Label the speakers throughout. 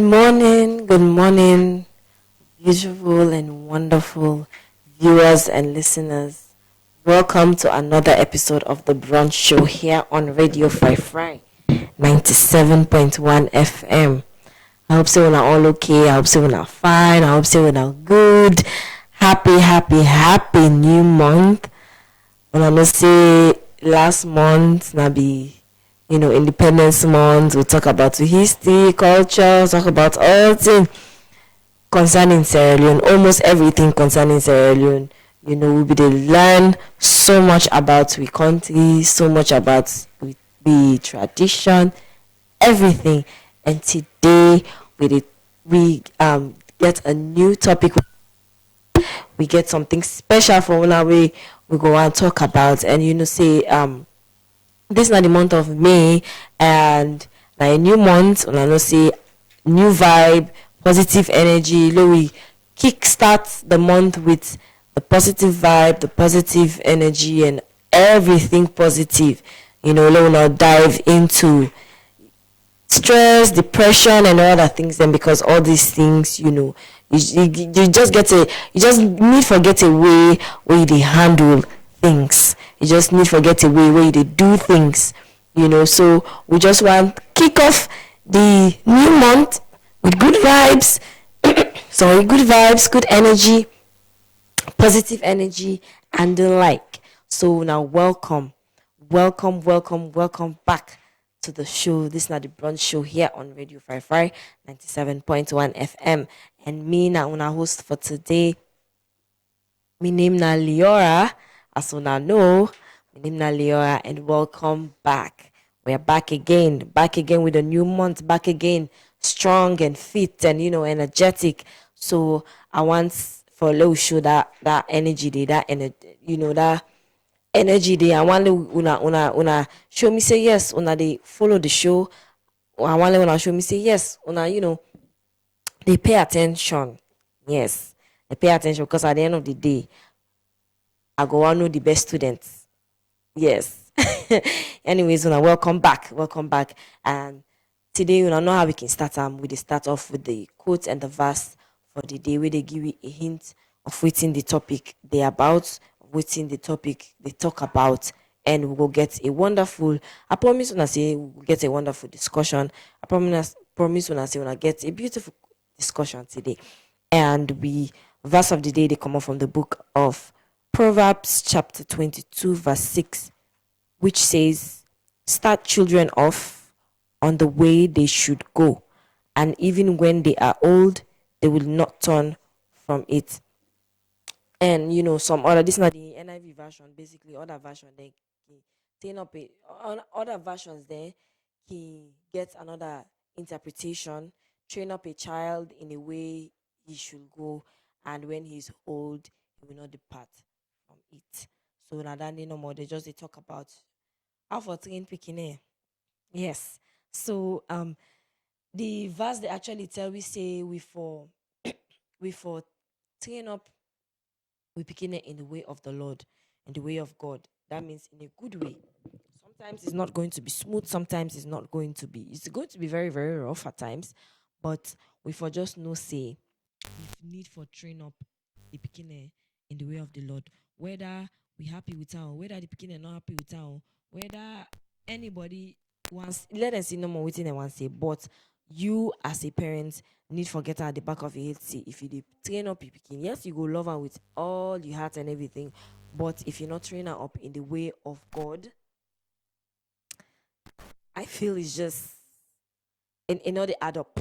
Speaker 1: Good morning, beautiful and wonderful viewers and listeners. Welcome to another episode of the Brunch Show here on Radio Fry 97.1 FM. I hope so we're all okay. I hope so we're fine. I hope so we're good. Happy new month. And I must say last month na be Independence Month. We'll talk about history, culture, talk about all things concerning Sierra Leone, almost everything concerning Sierra Leone. We be dey learn so much about we country, so much about we tradition, everything. And today we get a new topic. We get something special for una we go and talk about. And say this is not the month of May, and now a new month, and I know say new vibe, positive energy. We kick start the month with the positive vibe, the positive energy, and everything positive. Let we not dive into stress, depression, and all other things. Then because all these things, you just you just need for get a way where they handle things. You just need for get a way where they do things. So we just want kick off the new month with good vibes. Sorry, good vibes, good energy, positive energy, and the like. So now welcome back to the show. This is not the Brunch Show here on Radio Fry 97.1 FM. And me now una host for today. My name na Liora, as una know. My name na Liora, and welcome back. We're back again with a new month, back again, strong and fit and energetic. So I want for a little show that energy day, that energy day. I want una show me say yes, una they follow the show. I want una show me say yes, una they pay attention. Yes, they pay attention because at the end of the day, I go on know the best students. Yes. Anyways, welcome back. And today we know how we can start. We start off with the quote and the verse for the day, where they give you a hint of what's the topic they about, what's the topic they talk about, and we will get a wonderful. I promise when I say we will get a wonderful discussion. I promise when I say when I get a beautiful discussion today. And we verse of the day they come up from the book of Proverbs chapter 22 verse 6, which says, "Start children off on the way they should go, and even when they are old, they will not turn from it." And some other, this is not the NIV version, basically other version they turn up on other versions there he gets another interpretation. Train up a child in a way he should go, and when he's old, he will not depart from it. So now that no more, they talk about how for train picking. Yes. So the verse they actually tell we say we for train up we begin it in the way of the Lord, in the way of God. That means in a good way. Sometimes it's not going to be smooth, sometimes it's going to be very, very rough at times. But we for just no say if need for train up the beginning in the way of the Lord. Whether we happy with her, whether the beginning not happy with her, whether anybody wants let us see no more waiting and want say, but you as a parent need forget her at the back of your head. See if you train up your picking, yes, you go love her with all your heart and everything. But if you're not train her up in the way of God, I feel it's just in order add up.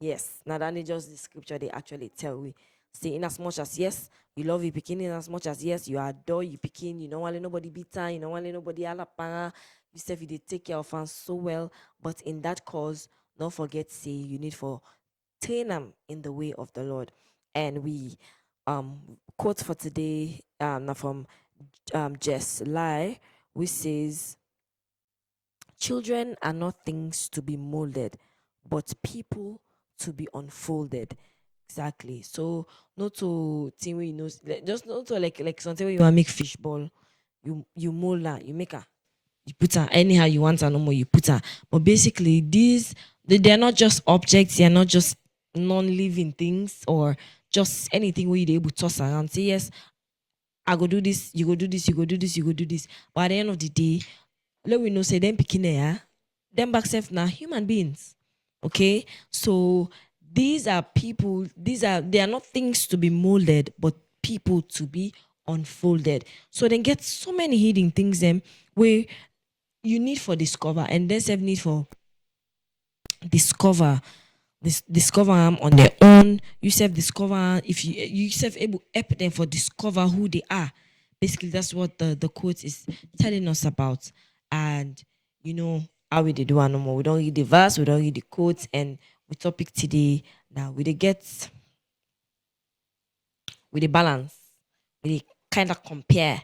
Speaker 1: Yes. Now that is just the scripture they actually tell we. Say in as much as yes, you love your picking, in as much as yes, you adore your picking, you don't want to let nobody beat her, you don't want to let nobody alapanga, you say you take care of her so well. But in that cause, don't forget say you need for train them in the way of the Lord. And we quote for today now from Jess Lai, which says, "Children are not things to be molded, but people to be unfolded." Exactly. So not to thing where just not to like something where you want to make fish ball. You mold her, you make her. You put her anyhow you want her no more, you put her. But basically, they're not just objects, they're not just non-living things or just anything where you're able to toss around. Say, yes, I go do this, you go do this, you go do this, you go do this. But at the end of the day, let we know say them picking there, them back self now human beings. Okay? So these are people, they are not things to be molded, but people to be unfolded. So then get so many hidden things them where you need for discover and then self need for discover discover them on their own. You self discover if you self able help them for discover who they are. Basically, that's what the quote is telling us about. And you know how we did do no more. We don't read the verse, we don't read the quotes, and we topic today now we dey get with the balance, we kind of compare,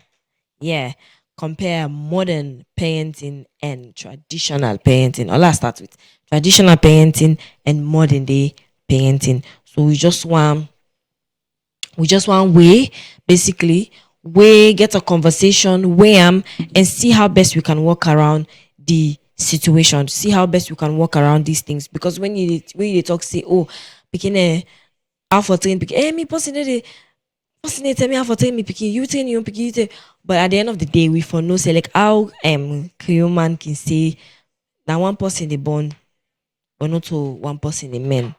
Speaker 1: yeah, compare modern parenting and traditional parenting. All I start with traditional parenting and modern day parenting. So we just want way basically way get a conversation weigh and see how best we can work around the situation, see how best we can work around these things. Because when you talk say, oh, picking a how for train pick, me person dey tell me how for train me picking, you train your own pikin, you train. But at the end of the day, we for no say like how Creole man can say that one person they born, but not to one person they men.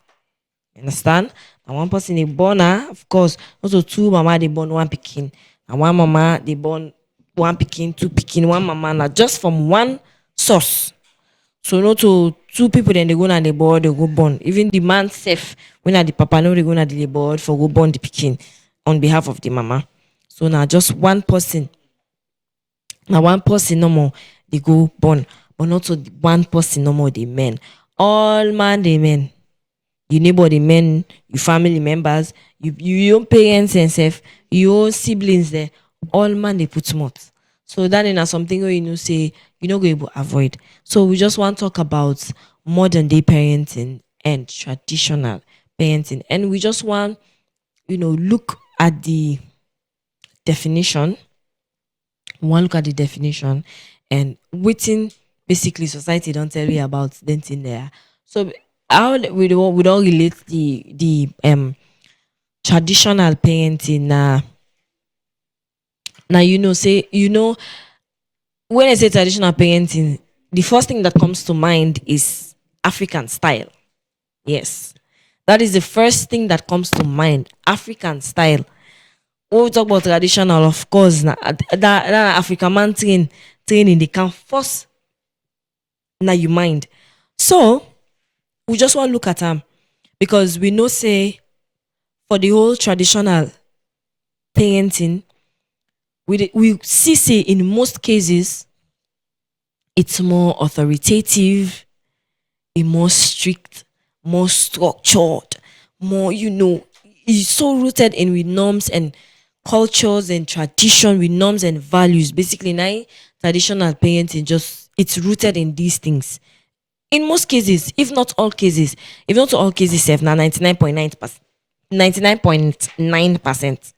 Speaker 1: You understand? And one person they born, of course, also two mama they born one picking, and one mama they born one picking, two picking, one mama now just from one source. So not to two people then they go na the board, they go born. Even the man self, when at the papa no they go na the board for go born the picking on behalf of the mama. So now just one person, now one person no more they go born, but not to one person no more the men. All man they men. You neighbor the men, your family members, your own parents and self, your own siblings there, all man they put smart. So that is something where say you know go able avoid. So we just want to talk about modern day parenting and traditional parenting. And we just want, look at the definition. We want look at the definition and waiting basically society don't tell you about them in there. So how we don't relate the traditional parenting now say when I say traditional parenting, the first thing that comes to mind is African style. Yes. That is the first thing that comes to mind. African style. When we talk about traditional, of course, that African man training they can force now you mind. So we just want to look at them because we know say for the whole traditional parenting, we see say in most cases it's more authoritative, it's more strict, more structured, more it's so rooted in with norms and cultures and tradition with norms and values. Basically, now traditional parenting just it's rooted in these things. In most cases, if not all cases, self now 99.9%, 99.9%.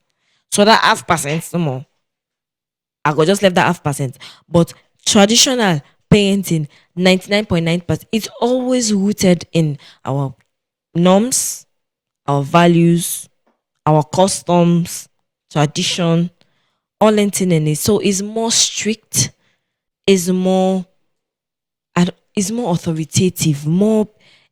Speaker 1: So that half percent no more. I got just left that half percent. But traditional parenting, 99.9%, it's always rooted in our norms, our values, our customs, tradition, all in it. So it's more strict, is more is more authoritative, more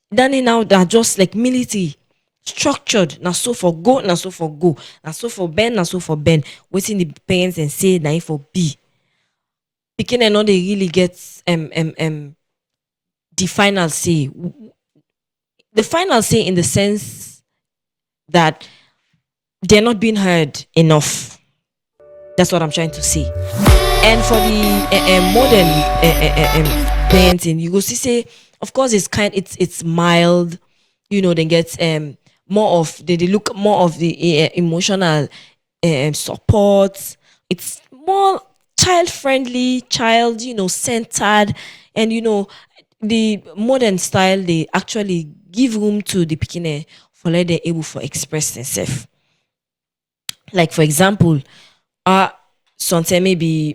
Speaker 1: than in now that just like military structured. Now so for go, now so for go, now so for bend, now so for bend. Waiting the parents and say now for B. Picking and not they really get the final say. The final say in the sense that they're not being heard enough. That's what I'm trying to say. And for the modern parenting, you go see say, of course, it's mild. Then get more of they look more of the emotional support. It's more child friendly, child centered, and the modern style they actually give room to the beginner for let them able for express themselves. Like for example, uh something maybe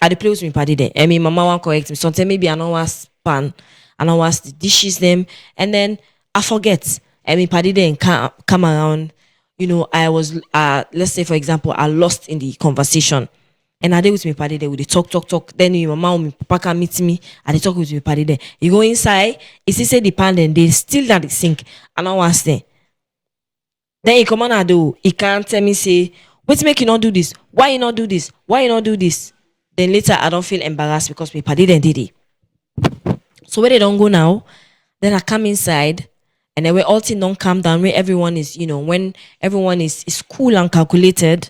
Speaker 1: I dey play with me party there. I mean, mama want correct me. Sometimes maybe I don't want span, I don't want the dishes them, and then I forget. I mean, party there and come around. I was let's say for example, I lost in the conversation, and I did with me party there with the talk. Then my mama or my papa can meet me, and they talk with me party there. You go inside, it's say the pan, and they still at the sink, and I was there. Then he come on I do. He can't tell me say, wait make you not do this. Why you not do this? Why you not do this? Then later I don't feel embarrassed because my party then did it. So where they don't go now, then I come inside and then where all things don't calm down, where everyone is, when everyone is cool and calculated,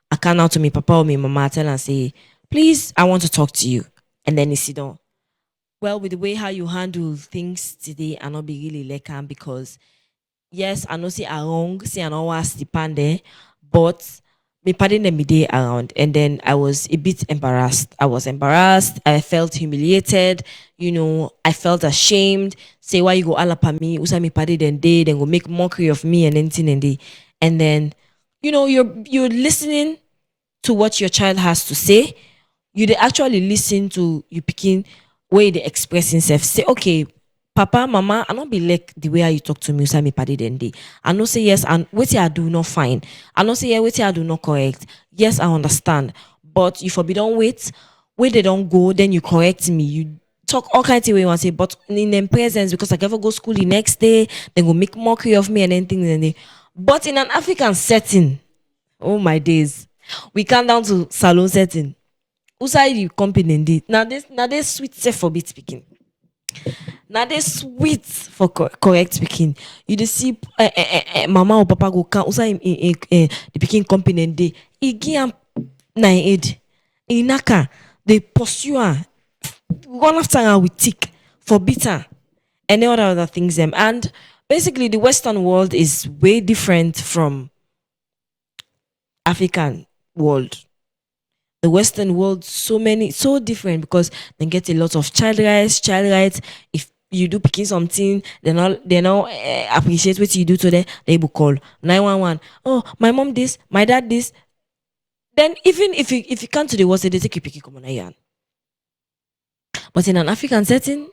Speaker 1: I come out to me papa or me mama tell and say, please, I want to talk to you. And then he sit down. Well, with the way how you handle things today, I not be really like because yes, I know say I wrong, say I know was the pan there, but me pardon them me day around, and then I was a bit embarrassed. I was embarrassed. I felt humiliated. I felt ashamed. Say why you go all up on me? Usa me pardon then day, then go make mockery of me and anything and day, and then you're listening to what your child has to say. You dey actually listen to you picking where they express himself. Say, okay, papa, mama, I not be like the way how you talk to me, say me party then day. I know say yes, and what I do not fine. I know say yeah, what I do not correct. Yes, I understand. But you forbidden wait, where they don't go, then you correct me. You talk all kinds of way you want to say, but in them presence, because I never go school the next day, then go make mockery of me and anything and they. But in an African setting, oh my days, we come down to salon setting. Outside you company indeed. Now this sweet self for bit speaking. Now they sweet for correct speaking. You dey see mama or papa go come outside the pikin company and they he give am na aid. Inaka they pursue her, run after her with tick for bitter and all other things them. And basically the Western world is way different from African world. The Western world so different because they get a lot of child rights. If you do picking something, they not appreciate what you do to them. They will call 911. Oh, my mom this, my dad this. Then even if you come to the world, they take you picking come on yan. But in an African setting,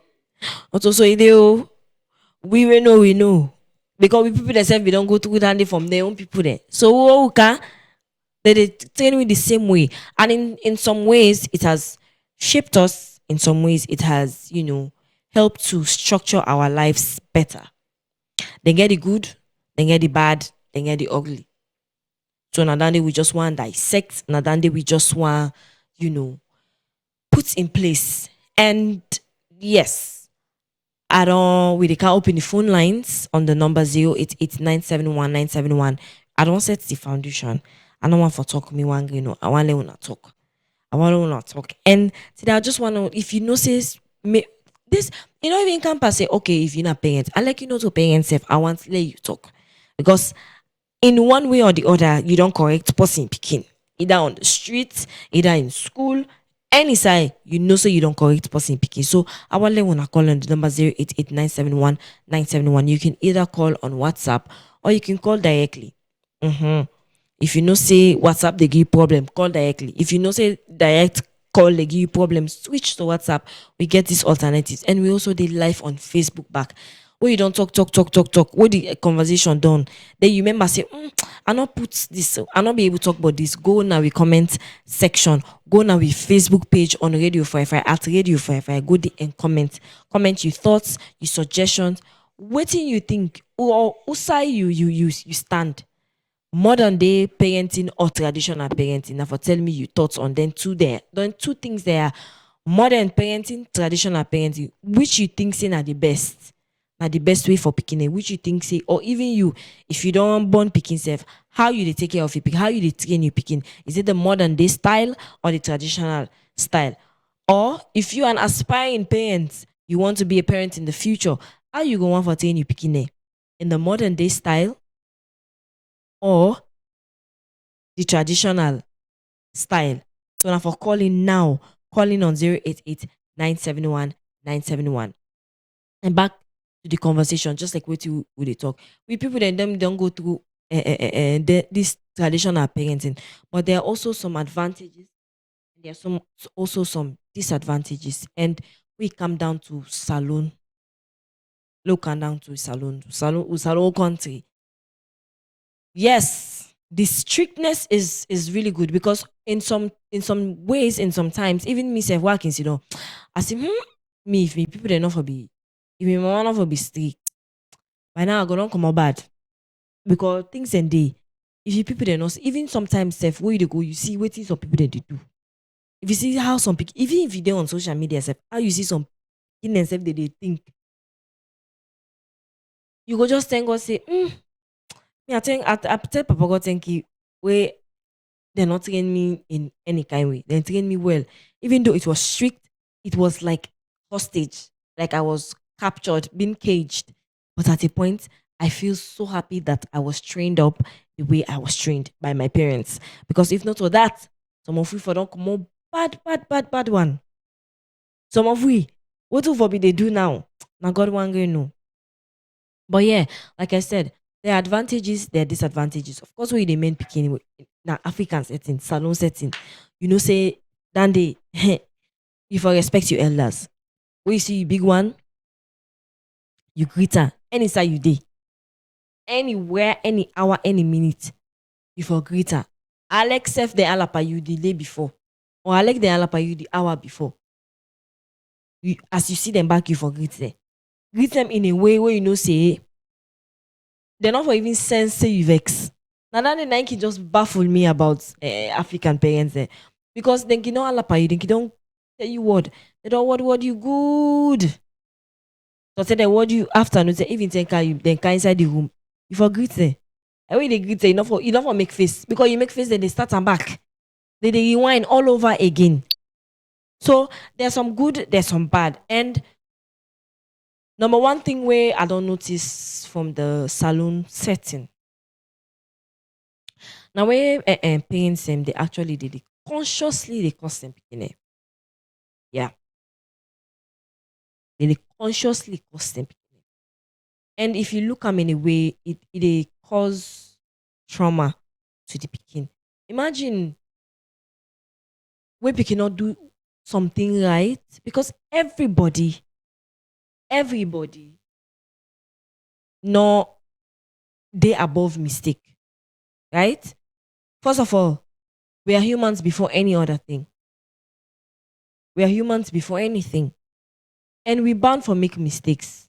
Speaker 1: what also we know because we people themselves we don't go through that from their own people there. So okay, they train me the same way. And in some ways, it has shaped us. In some ways, it has, helped to structure our lives better. They get the good, they get the bad, they get the ugly. So Nadande, we just want to dissect. Nadande, we just want, put in place. And yes, I don't, we can open the phone lines on the number 088971 I don't set the foundation. I don't want for talk me one, I want to talk. I want to talk. And today I just want to, if you know, says me, this, even campus say, okay, if you're not parents, I like to parents if I want to let you talk. Because in one way or the other, you don't correct person picking. Either on the street, either in school, any side, so you don't correct person picking. So I want to call on the number 088971 You can either call on WhatsApp or you can call directly. If you know say WhatsApp they give you problem, call directly. If you know say direct call they give you problem, switch to WhatsApp. We get these alternatives, and we also did live on Facebook back. Where you don't talk. Where the conversation done, then you remember say, I not put this, I not be able to talk about this. Go now we comment section. Go now with Facebook page on Radio 55 at Radio 55. Go there and comment your thoughts, your suggestions. What do you think? Or who side you stand? Modern day parenting or traditional parenting. Now for tell me your thoughts on them two there. Then two things there. Modern parenting, traditional parenting. Which you think say are the best? Now the best way for picking it. Which you think say, or even you, if you don't born picking self, how you dey take care of your pick? How you dey train your picking? Is it the modern day style or the traditional style? Or if you an aspiring parent, you want to be a parent in the future, how you go want for train your picking it? In the modern day style or the traditional style. So now for calling now, calling on 088 971 And back to the conversation, just like what you would they talk. We people then them don't go through this traditional parenting, but there are also some advantages There's also some disadvantages. And we come down to saloon, look and down to salon country. Yes, the strictness is really good because in some ways, in some times, even me self working, I say, me if me people they not for be if me mama not for be strict, by now I go don't come out bad. Because things and day, if you people they not even sometimes self where you dey go, you see waiting some people they do. If you see how some people, even if you dey on social media self, how you see some in themselves they think, you go just thank God say, me I tell Papa God thank you. Where they're not treating me in any kind way. They treating me well. Even though it was strict, it was like hostage. Like I was captured, being caged. But at a point, I feel so happy that I was trained up the way I was trained by my parents. Because if not for that, some of we for don't come out bad one. Some of we, what for be they do now? Now God one going know. But yeah, like I said, there are advantages, there are disadvantages. Of course, we the main picking now African setting, salon setting. Say then they you for respect your elders. When you see you big one, you greet her. Any side you day, anywhere, any hour, any minute, you for greet her. Alex F the alapa you the day before. Or Alex the alapa you the hour before. As you see them back, you for greet them. Greet them in a way where say they're not for even sense say you vex. Now that the Nike just baffle me about African parents because then you know alapa you don't tell you what they don't what you good. So say they what you afternoon say even think you then can inside the room. You for greet them. And when they greet them, you not for make face because you make face then they start and back. They rewind all over again. So there's some good, there's some bad. And number one thing where I don't notice from the saloon setting. Now where parents them they actually did it consciously they cause them picking. Yeah, they consciously cause them picking. And if you look at in a way, it they cause trauma to the picking. Imagine we cannot do something right because everybody no they above mistake, right? First of all, we are humans before any other thing. We are humans before anything. And we bound for make mistakes.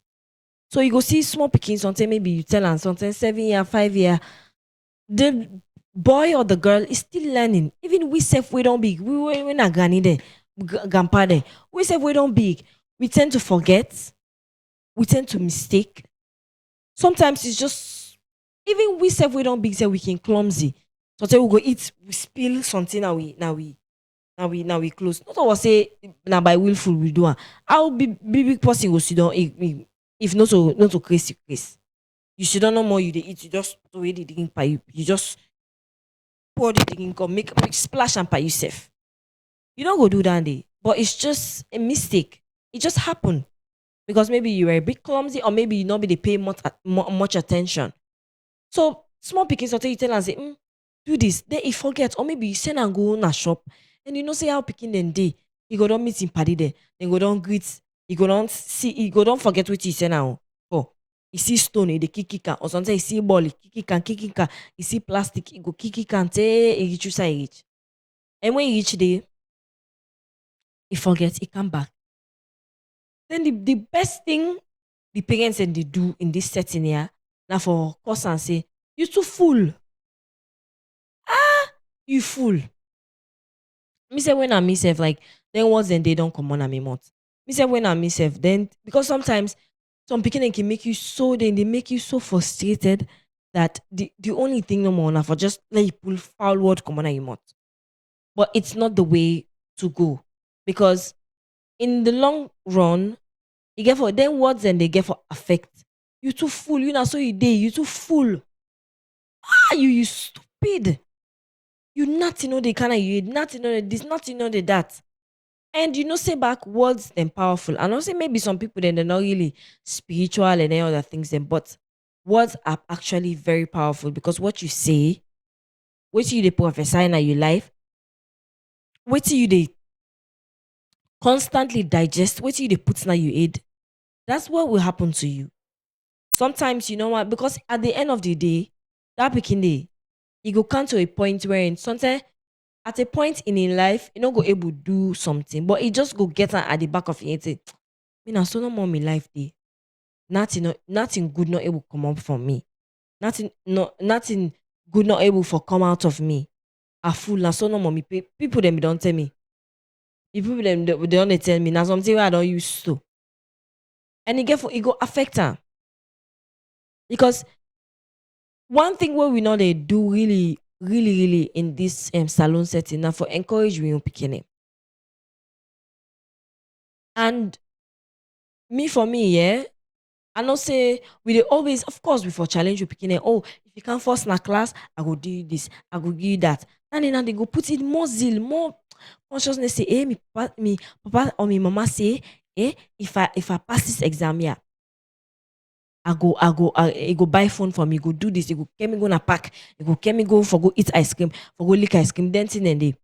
Speaker 1: So you go see small pikin something, maybe you tell am something 7 year, 5 year. The boy or the girl is still learning. Even we self we don't big. We not granny there, grandpa there. We self we don't big. We tend to forget. We tend to mistake. Sometimes it's just even we self we don't big say we can clumsy. So say we go eat, we spill something now we close. Not all say now by willful we do am. How big person go sit down if not to crazy craze. You should not know more you dey eat, you just throw away the drink by you just pour the drink or make splash and by yourself. You don't go do that day. But it's just a mistake. It just happened. Because maybe you were a bit clumsy or maybe you not be they pay much attention. So small pikin something you tell and say, do this. Then he forget, or maybe you send and go on a shop, and you know say how picking then day. You go don't meet him party there. Then go don't greet. You go don't see. You go don't forget what he send now. Oh, you see stone, he kick can, or sometimes you see ball, he kick can. You see plastic, he go kick can. Say he reach you say he reach. And when he reach there, he forget. He come back. Then the best thing the parents and they do in this setting here, now for course and say, you too full. You fool. Me say when I myself, like then once then they don't come on a me month. Me say when I myself, then because sometimes some picking can make you so then they make you so frustrated that the only thing no more now for just let you pull foul word come on a month. But it's not the way to go. Because in the long run, you get for then words and they get for affect. You too full, you know, so you day, you too full. You stupid. You not know the kind of you not know this, not know the that. And say back words then powerful. And also maybe some people then they're not really spiritual and any other things then, but words are actually very powerful because what you say, what you the prophesy in your life, Wait till you they constantly digest, wait till you they put now you eat. That's what will happen to you. Sometimes you know what, because at the end of the day, that picking day, you go come to a point where in sometimes at a point in your life, you not go able to do something, but it just go get am at the back of your head. Say, me now so no more my life day. Nothing good not able come up from me. Nothing good not able for come out of me. A fool now so no more me. People them don't tell me. People them they don't tell me. Now something where I don't use to. And it go affect her. Because one thing where we know they do really in this salon setting now for encourage we picking. And me for me, yeah, I know say we dey always, of course, we for challenge you picking it. Oh, if you can't force na class, I go do you this, I go give you that. And then they go put it more zeal, more consciousness. Say, me papa or me mama say, if I pass this exam here, I go buy phone for me, go do this, you go get me go na pack, you go get me go for go eat ice cream, for go lick ice cream, dancing and day.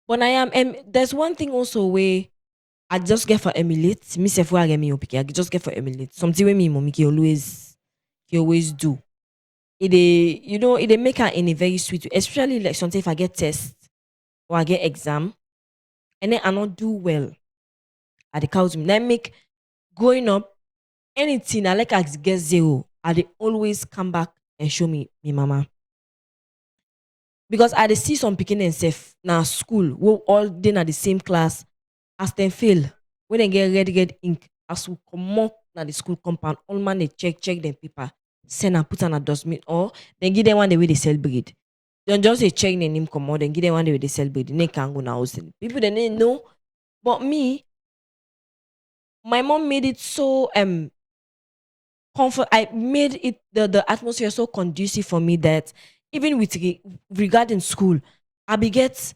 Speaker 1: But I am there's one thing also where I just get for emulate. Me self where I get me up, I just get for emulate. Something with me mommy he always do. It make her in a very sweet way. Especially like something if I get test or I get exam and then I not do well at the count me. Then make growing up anything I like I get zero. I they always come back and show me mama. Because I dey see some pikin themselves na school we all dey na the same class as dem fail when dem get red ink as we comot na the school compound all man dey check dem paper send am put am na dustbin or dem give dem one day wey dey celebrate dem just dey check dem name comot dem give dem one day wey dey celebrate the name can go na house people dem no know but me my mom made it so comfort. I made it the atmosphere so conducive for me that even with regarding school I be get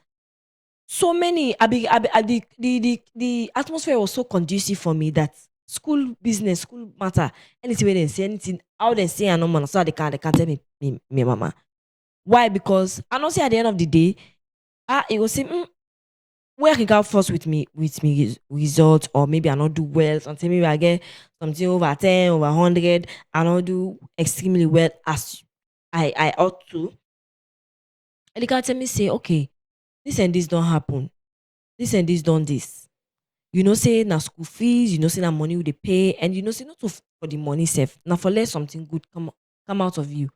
Speaker 1: so many the atmosphere was so conducive for me that school business school matter anything wey dem say anything how dem say I no man so they can tell me mama why because I know say at the end of the day it go say where I can go first with me result or maybe I not do well something maybe I get something over 10 over 100 I not do extremely well as I ought to and they can tell me say okay this and this don't happen this and this done this. You know, say na school fees, you know, say na money we dey pay, and you know, say not for the money self. Now for let something good come out of you.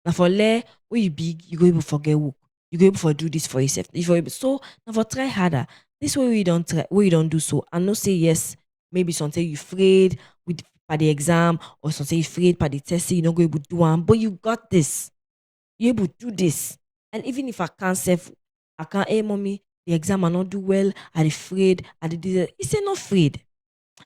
Speaker 1: Now for let when you big, you go able forget work. You go able for do this for yourself. If you so now for try harder. This way we don't try, we don't do so. And no say yes, maybe something you afraid with by the exam or something you afraid by the test, you not go able to do one, but you got this you able to do this. And even if I can't self, I can't, hey mommy, the exam I not do well, I'm afraid, I did this. He say not afraid.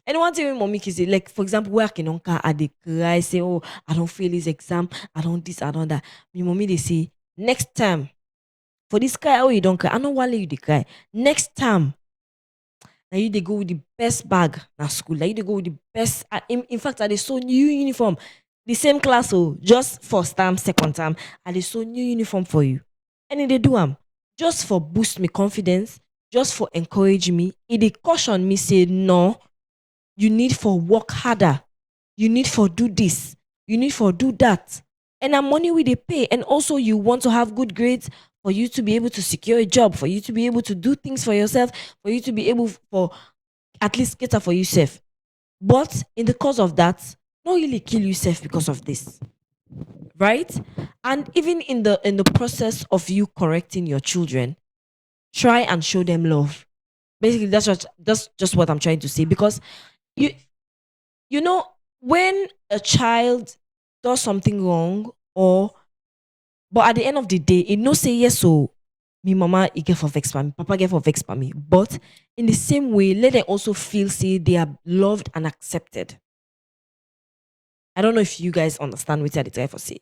Speaker 1: And one thing when mommy can say, like for example, working on car, I dey cry, say, oh, I don't fail this exam, I don't this, I don't that. My mommy they say, next time, for this cry, oh you don't cry. I know why you dey cry. Next time, now you they go with the best bag na school. Now you they go with the best. In fact, I they sew new uniform. The same class, oh, just first time, second time, I they sew new uniform for you. And they do just for boost me confidence, just for encourage me. It they caution me say no, you need for work harder. You need for do this. You need for do that. And that money we they pay. And also you want to have good grades for you to be able to secure a job, for you to be able to do things for yourself, for you to be able for at least cater for yourself. But in the course of that, not really kill yourself because of this. Right? And even in the process of you correcting your children, try and show them love. Basically, that's just what I'm trying to say. Because you you know, when a child does something wrong, or but at the end of the day, it no say yes, so me mama it get for vex for me, papa get for vex for me. But in the same way, let them also feel say they are loved and accepted. I don't know if you guys understand what I try for say.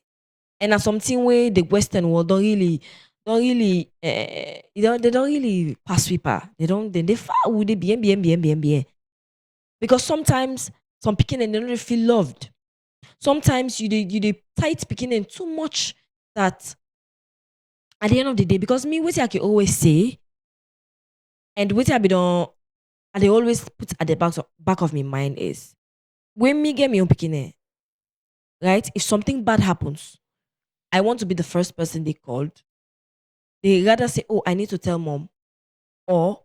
Speaker 1: And that's something where the Western world don't really they don't really pass sweeper. They don't they far would they bien. Because sometimes some picking and they don't really feel loved. Sometimes you dey tight picking and too much that at the end of the day, because me what I can always say And what I be done, and they always put at the back of my mind is when me get me own picking, right? If something bad happens, I want to be the first person they called. They rather say, "Oh, I need to tell mom," or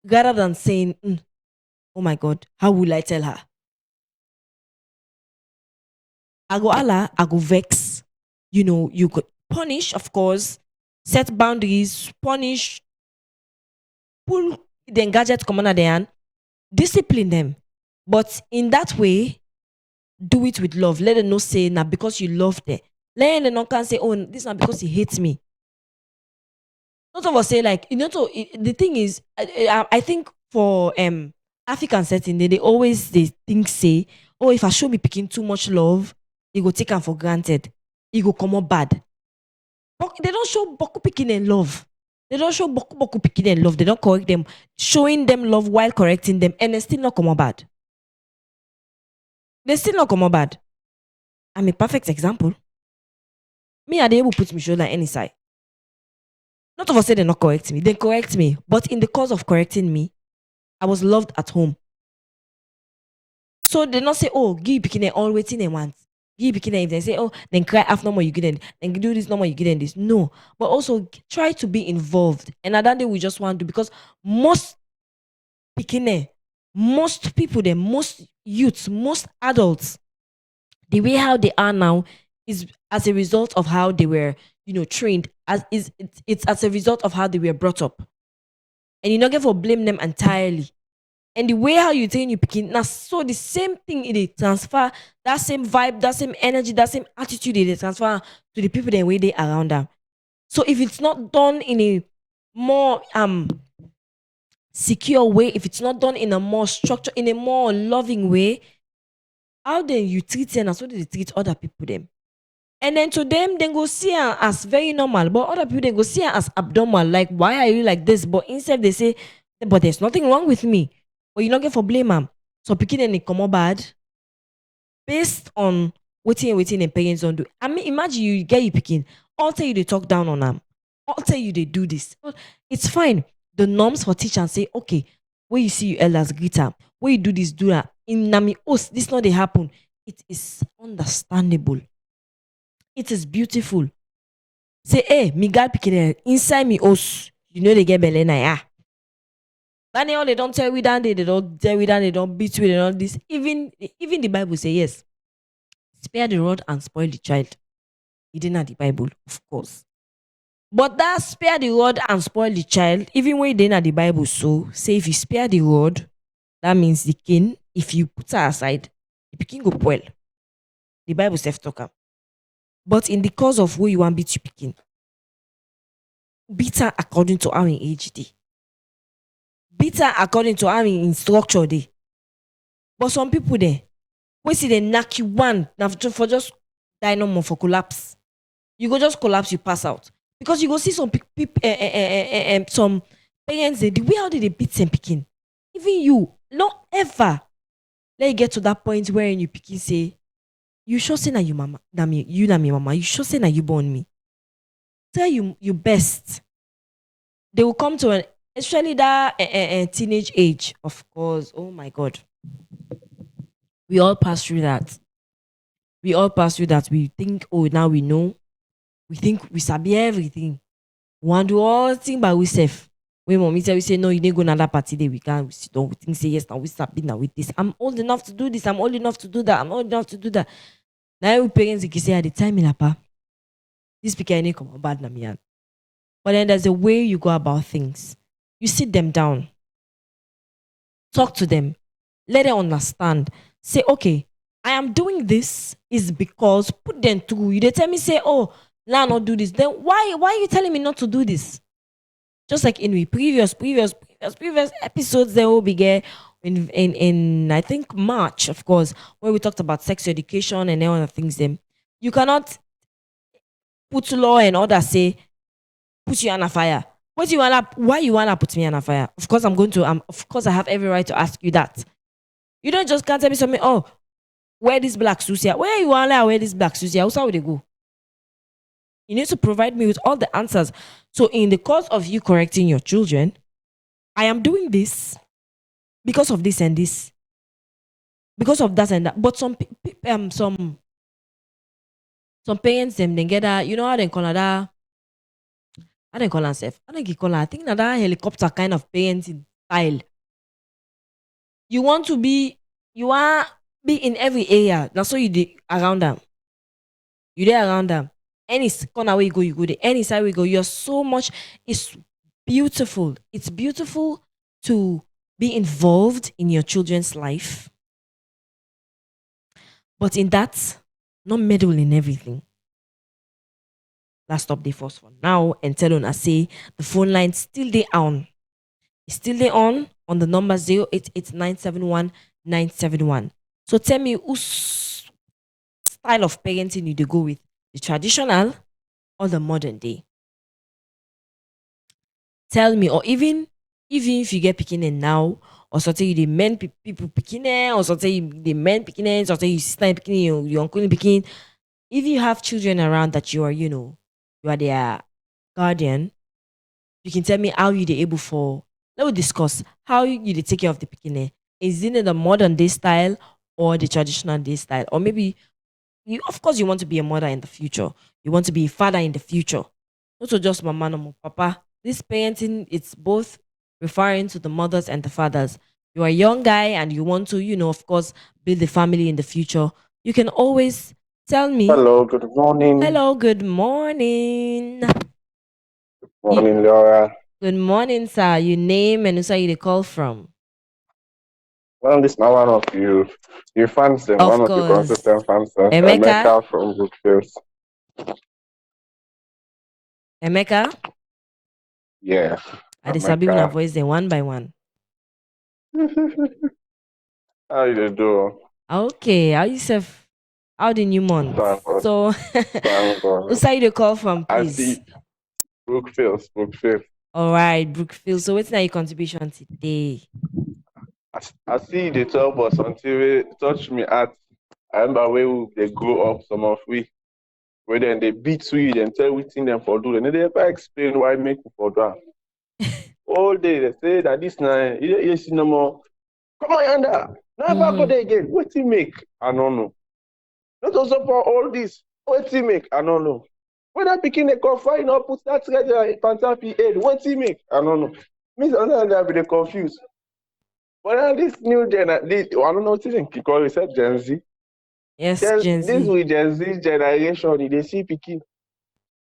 Speaker 1: rather than saying, "Oh my God, how will I tell her?" I go Allah, I go vex. You could punish, of course, set boundaries, punish, pull the gadget commander their hand, discipline them. But in that way, do it with love. Let them not say now because you love them. Let them not can say, "Oh, this is not because he hates me." Not of us say like the thing is, I think for African setting, they always they think say, "Oh, if I show me picking too much love, he go take them for granted. He go come up bad." But they don't show boku picking and love. They don't show boku picking and love. They don't correct them, showing them love while correcting them, and they still not come up bad. They still not come up bad. I'm a perfect example. Me, are they able to put me shoulder any side? Not of us say they not correct me. They correct me. But in the course of correcting me, I was loved at home. So they not say, "Oh, give picking all waiting they want." Give picking if they say, "Oh, then cry after no more you get in, then do this no more you get in this." No. But also try to be involved. And at that day we just want to because most picking, most people, most youths, most adults, the way how they are now is as a result of how they were, trained. It's as a result of how they were brought up. And you not get for blame them entirely. And the way how you train you picking now, so the same thing it transfer that same vibe, that same energy, that same attitude it transfer to the people that way they around them. So if it's not done in a more secure way, if it's not done in a more structured, in a more loving way, how then you treat them as what they treat other people them. And then to them, they go see her as very normal, but other people they go see her as abnormal. Like, why are you like this? But instead they say, but there's nothing wrong with me. But you not get for blame, ma'am. So picking any come up bad based on waiting and parents don't do. I mean, imagine you get you picking. I'll tell you they talk down on them. I'll tell you they do this. But it's fine. The norms for teachers say, okay, when you see your elders greet them, when you do this, do that. In Nami, oh, this not they happen. It is understandable. It is beautiful. Say, hey, me God picking inside me os. You know they get belena, yeah. But all they don't tell we that they don't tell we that they don't beat you, they don't this. Even the Bible say yes. Spare the rod and spoil the child. It didn't have the Bible, of course. But that spare the rod and spoil the child, even when it didn't have the Bible, so say if you spare the rod, that means the king, if you put her aside, the king go well. The Bible self talker. But in the cause of who you want beat you picking, beat her according to how in age day. Beat her according to how in structure day. But some people there, when see they knock you one, now for just die no more for collapse. You go just collapse, you pass out. Because you go see some people, some parents, the way how they beat them picking. Even you, not ever let you get to that point where you picking say, you sure say na you mama, you na me mama, you sure say na you born me. Tell you best. They will come to an, especially that teenage age, of course. Oh my God. We all pass through that. We all pass through that. We think, oh, now we know. We think we sabi everything. We want to do all things by ourselves. When mommy tell we say no, you didn't go another party day, we can't. We sit down, we think say yes, now we sabi now with this. I'm old enough to do this. I'm old enough to do that. I'm old enough to do that. Now we parents can say at the time in pa, this speaker ain't come bad na me. But then there's a way you go about things. You sit them down, talk to them, let them understand. Say, okay, I am doing this is because put them through. You they tell me say, oh, now not do this. Then why are you telling me not to do this? Just like in the previous episodes, there will be in I think March, of course, where we talked about sex education and all other things. Them you cannot put law and order say put you on a fire. What you wanna? Why you wanna put me on a fire? Of course, I'm going to. Of course, I have every right to ask you that. You don't just can't tell me something. Oh, wear this black suit here. Where you wanna wear this black suit here? How would they go? You need to provide me with all the answers. So, in the course of you correcting your children, I am doing this because of this and this, because of that and that. But some parents them they get that, you know how they call that, how they call themselves, how they call that, I think that helicopter kind of parenting style. You want to be, you are be in every area. That's so you do around them. You there around them. Any corner where you go there. Any side we go, you're so much. It's beautiful. It's beautiful to be involved in your children's life, but in that, not meddle in everything. Let's stop the first one now and tell on I say the phone line still they on. It's still they on the number 088971 So tell me whose style of parenting you dey go with, the traditional or the modern day. Tell me, or even if you get picking now, or something you the men people picking or something you the men picking, something you sister picking, your uncle picking. If you have children around that you are, you are their guardian, you can tell me how you they able for. Let me discuss how you dey take care of the picking. Is it in the modern day style or the traditional day style, or maybe you, of course, you want to be a mother in the future. You want to be a father in the future. Not to just mama no papa. This parenting, it's both referring to the mothers and the fathers. You are a young guy and you want to, of course, build a family in the future. You can always tell me,
Speaker 2: Hello, good morning.
Speaker 1: hello, good morning. You,
Speaker 2: Morning, Laura.
Speaker 1: good morning, sir. Your name and who you they call from?
Speaker 2: Well, this now one of you fans them,
Speaker 1: Of
Speaker 2: one of your
Speaker 1: course.
Speaker 2: consistent fans,
Speaker 1: Emeka.
Speaker 2: Emeka from Brookfield.
Speaker 1: Emeka.
Speaker 2: Yeah,
Speaker 1: I disagree with my
Speaker 2: Emeka.
Speaker 1: voice then one by one.
Speaker 2: How you dey do?
Speaker 1: Okay, how you self? How the new month?
Speaker 2: Thank God,
Speaker 1: So,
Speaker 2: thank
Speaker 1: who
Speaker 2: God.
Speaker 1: side you call from,
Speaker 2: I
Speaker 1: please?
Speaker 2: see Brookfield.
Speaker 1: All right, Brookfield. So, what's your contribution today?
Speaker 2: I see the tell us until we touch me at. I remember where they grow up, some of we, where then they beat we, then tell we thing them for do, and they never explain why make for that. All day they say that this night, you see no more. Come on, Yanda. Never go
Speaker 1: Mm-hmm.
Speaker 2: there again. What he make? I don't know. Not also for all this. What he make? I don't know. When I begin a confine or put that together in Pantapi head, what he make? I don't know. Means I be confused. But now this new gen, this I don't know what you think because it said Gen Z.
Speaker 1: Yes,
Speaker 2: Gen,
Speaker 1: Gen
Speaker 2: this
Speaker 1: Z.
Speaker 2: with Gen Z generation, they see Pikin.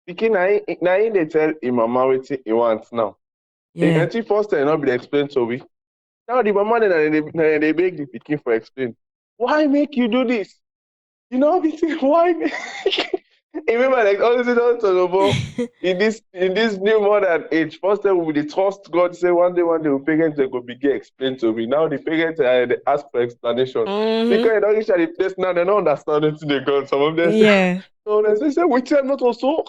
Speaker 2: Pikin now they tell him mama what he wants now.
Speaker 1: Yeah.
Speaker 2: Until first time not be explained to we. Now the mama then they beg the Pikin for explain. Why make you do this? You know, why? Remember, like all this is also about in this new modern age. First time we the trust God. Say one day, we parents they go begin explain to me. Now the parents they ask for explanation
Speaker 1: Mm-hmm.
Speaker 2: because you don't usually place now they don't understand it to the God. Some of them say,
Speaker 1: Yeah.
Speaker 2: so they say we tell not also.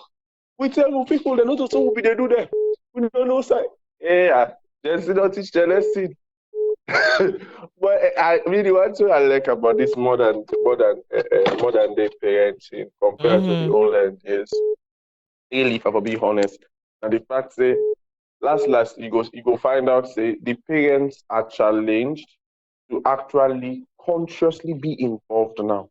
Speaker 2: We tell people they not also will be they do that. We don't know side. Yeah, just don't teach them. Let's see. But I really want to I like about this modern day parenting compared to the
Speaker 1: Mm-hmm.
Speaker 2: old days. Really, if I for be honest, and the fact say last you go find out say the parents are challenged to actually consciously be involved now.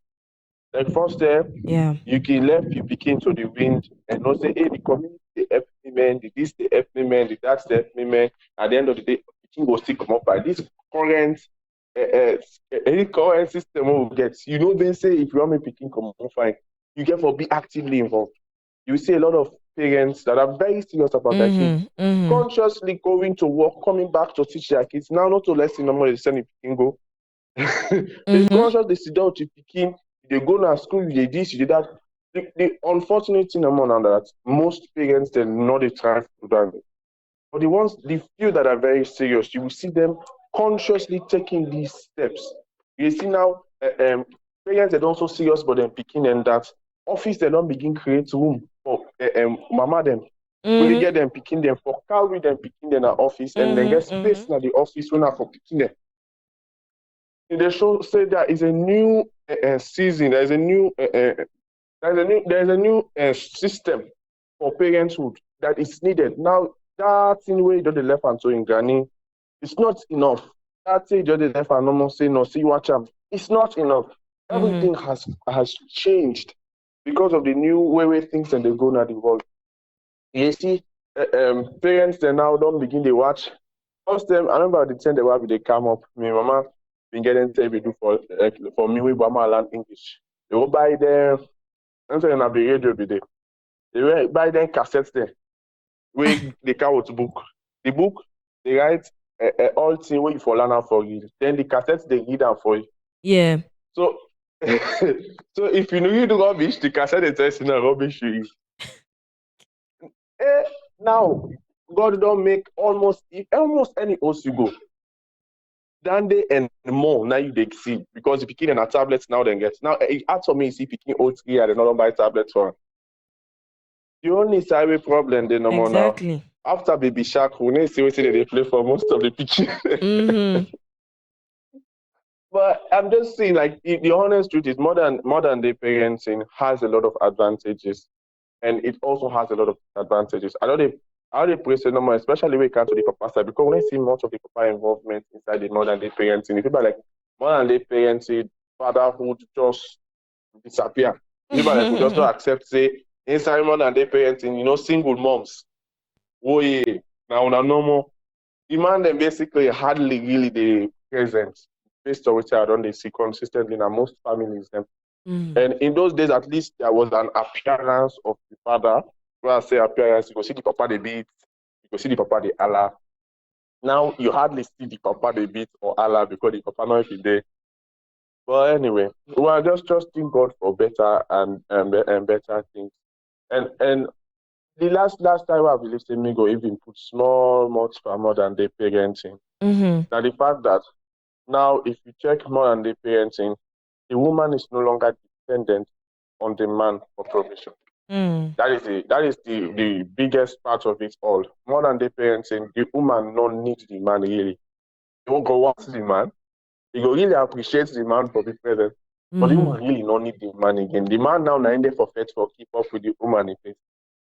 Speaker 2: Like first step,
Speaker 1: Yeah.
Speaker 2: you can left you begin to the wind and not say, hey, the community they help me man, the this they help me man, the that they help me man. At the end of the day, the thing will still come up by this current any current system will get. You know, then say if you want me picking come on fine, you get for be actively involved. You see a lot of parents that are very serious about their kids,
Speaker 1: Mm-hmm. Mm-hmm.
Speaker 2: consciously going to work, coming back to teach their kids. Now not to lesson normal they send it go. They
Speaker 1: Mm-hmm.
Speaker 2: conscious they sit down to pikin, they go to school, you dey this, you dey that. The unfortunate thing among that most parents they not dey try to do that. But the few that are very serious, you will see them consciously taking these steps. You see now, parents they don't so serious, but then picking and that office they don't begin create room for mama them. When they
Speaker 1: Mm-hmm.
Speaker 2: get them picking them for carry them picking them at office and then get
Speaker 1: Mm-hmm.
Speaker 2: space
Speaker 1: Mm-hmm.
Speaker 2: in the office when for picking them. They show say there is a new season. There's a new system for parenthood that is needed now. That in way that the left and so in Granny. It's not enough. That say just the left and normal say no, see watch am. It's not enough.
Speaker 1: Mm-hmm.
Speaker 2: Everything has changed because of the new way things and they go now the world. You see, parents they now don't begin to watch. First time, I remember the time they were they come up. My mama been getting TV do for me. We Bama learn English. They will buy them. I'm saying na the radio be there. They will buy them cassettes there. We they carry to book. The book they write all thing where you for learn am for you. Then the cassettes they read am for you.
Speaker 1: Yeah.
Speaker 2: So so if you read rubbish, the cassette they tell you na rubbish you use. Eh, now God don't make almost if almost any house you go. Than they and more now you they see because the picking and a tablets now then get now it adds for me see picking old three and another buy tablets for the only side problem they no more now.
Speaker 1: Exactly.
Speaker 2: After Baby Shark, we need to see what they play for most of the picking.
Speaker 1: Mm-hmm.
Speaker 2: But I'm just saying, like the honest truth is, modern day parenting has a lot of advantages, and it also has a lot of disadvantages. I know they praise the number, especially when it comes to the papa side, because when I see much of the papa involvement inside the modern day parenting, people are like modern day parenting, fatherhood just disappear. People like we just not accept say inside modern day parenting, single moms. Oh yeah, now normal. The man then basically hardly really the present based on which I don't they see consistently in most families.
Speaker 1: Mm-hmm.
Speaker 2: And in those days, at least there was an appearance of the father. When I say appearance, you go see the papa they beat, you go see the papa they Allah. Now you hardly see the papa they beat or Allah because the papa not even there. But anyway, we are just trusting God for better and better things. And the last time I believe me go even put small much for more than the parenting.
Speaker 1: Mm-hmm.
Speaker 2: Now the fact that now if you check more than the parenting, the woman is no longer dependent on the man for provision.
Speaker 1: Mm.
Speaker 2: That is the biggest part of it all. More than the parenting, the woman don't need the man really. You won't go watch the man. You go really appreciate the man for being present. But the
Speaker 1: Mm-hmm.
Speaker 2: woman really don't need the man again. The man now in there for fetch for keep up with the woman in place.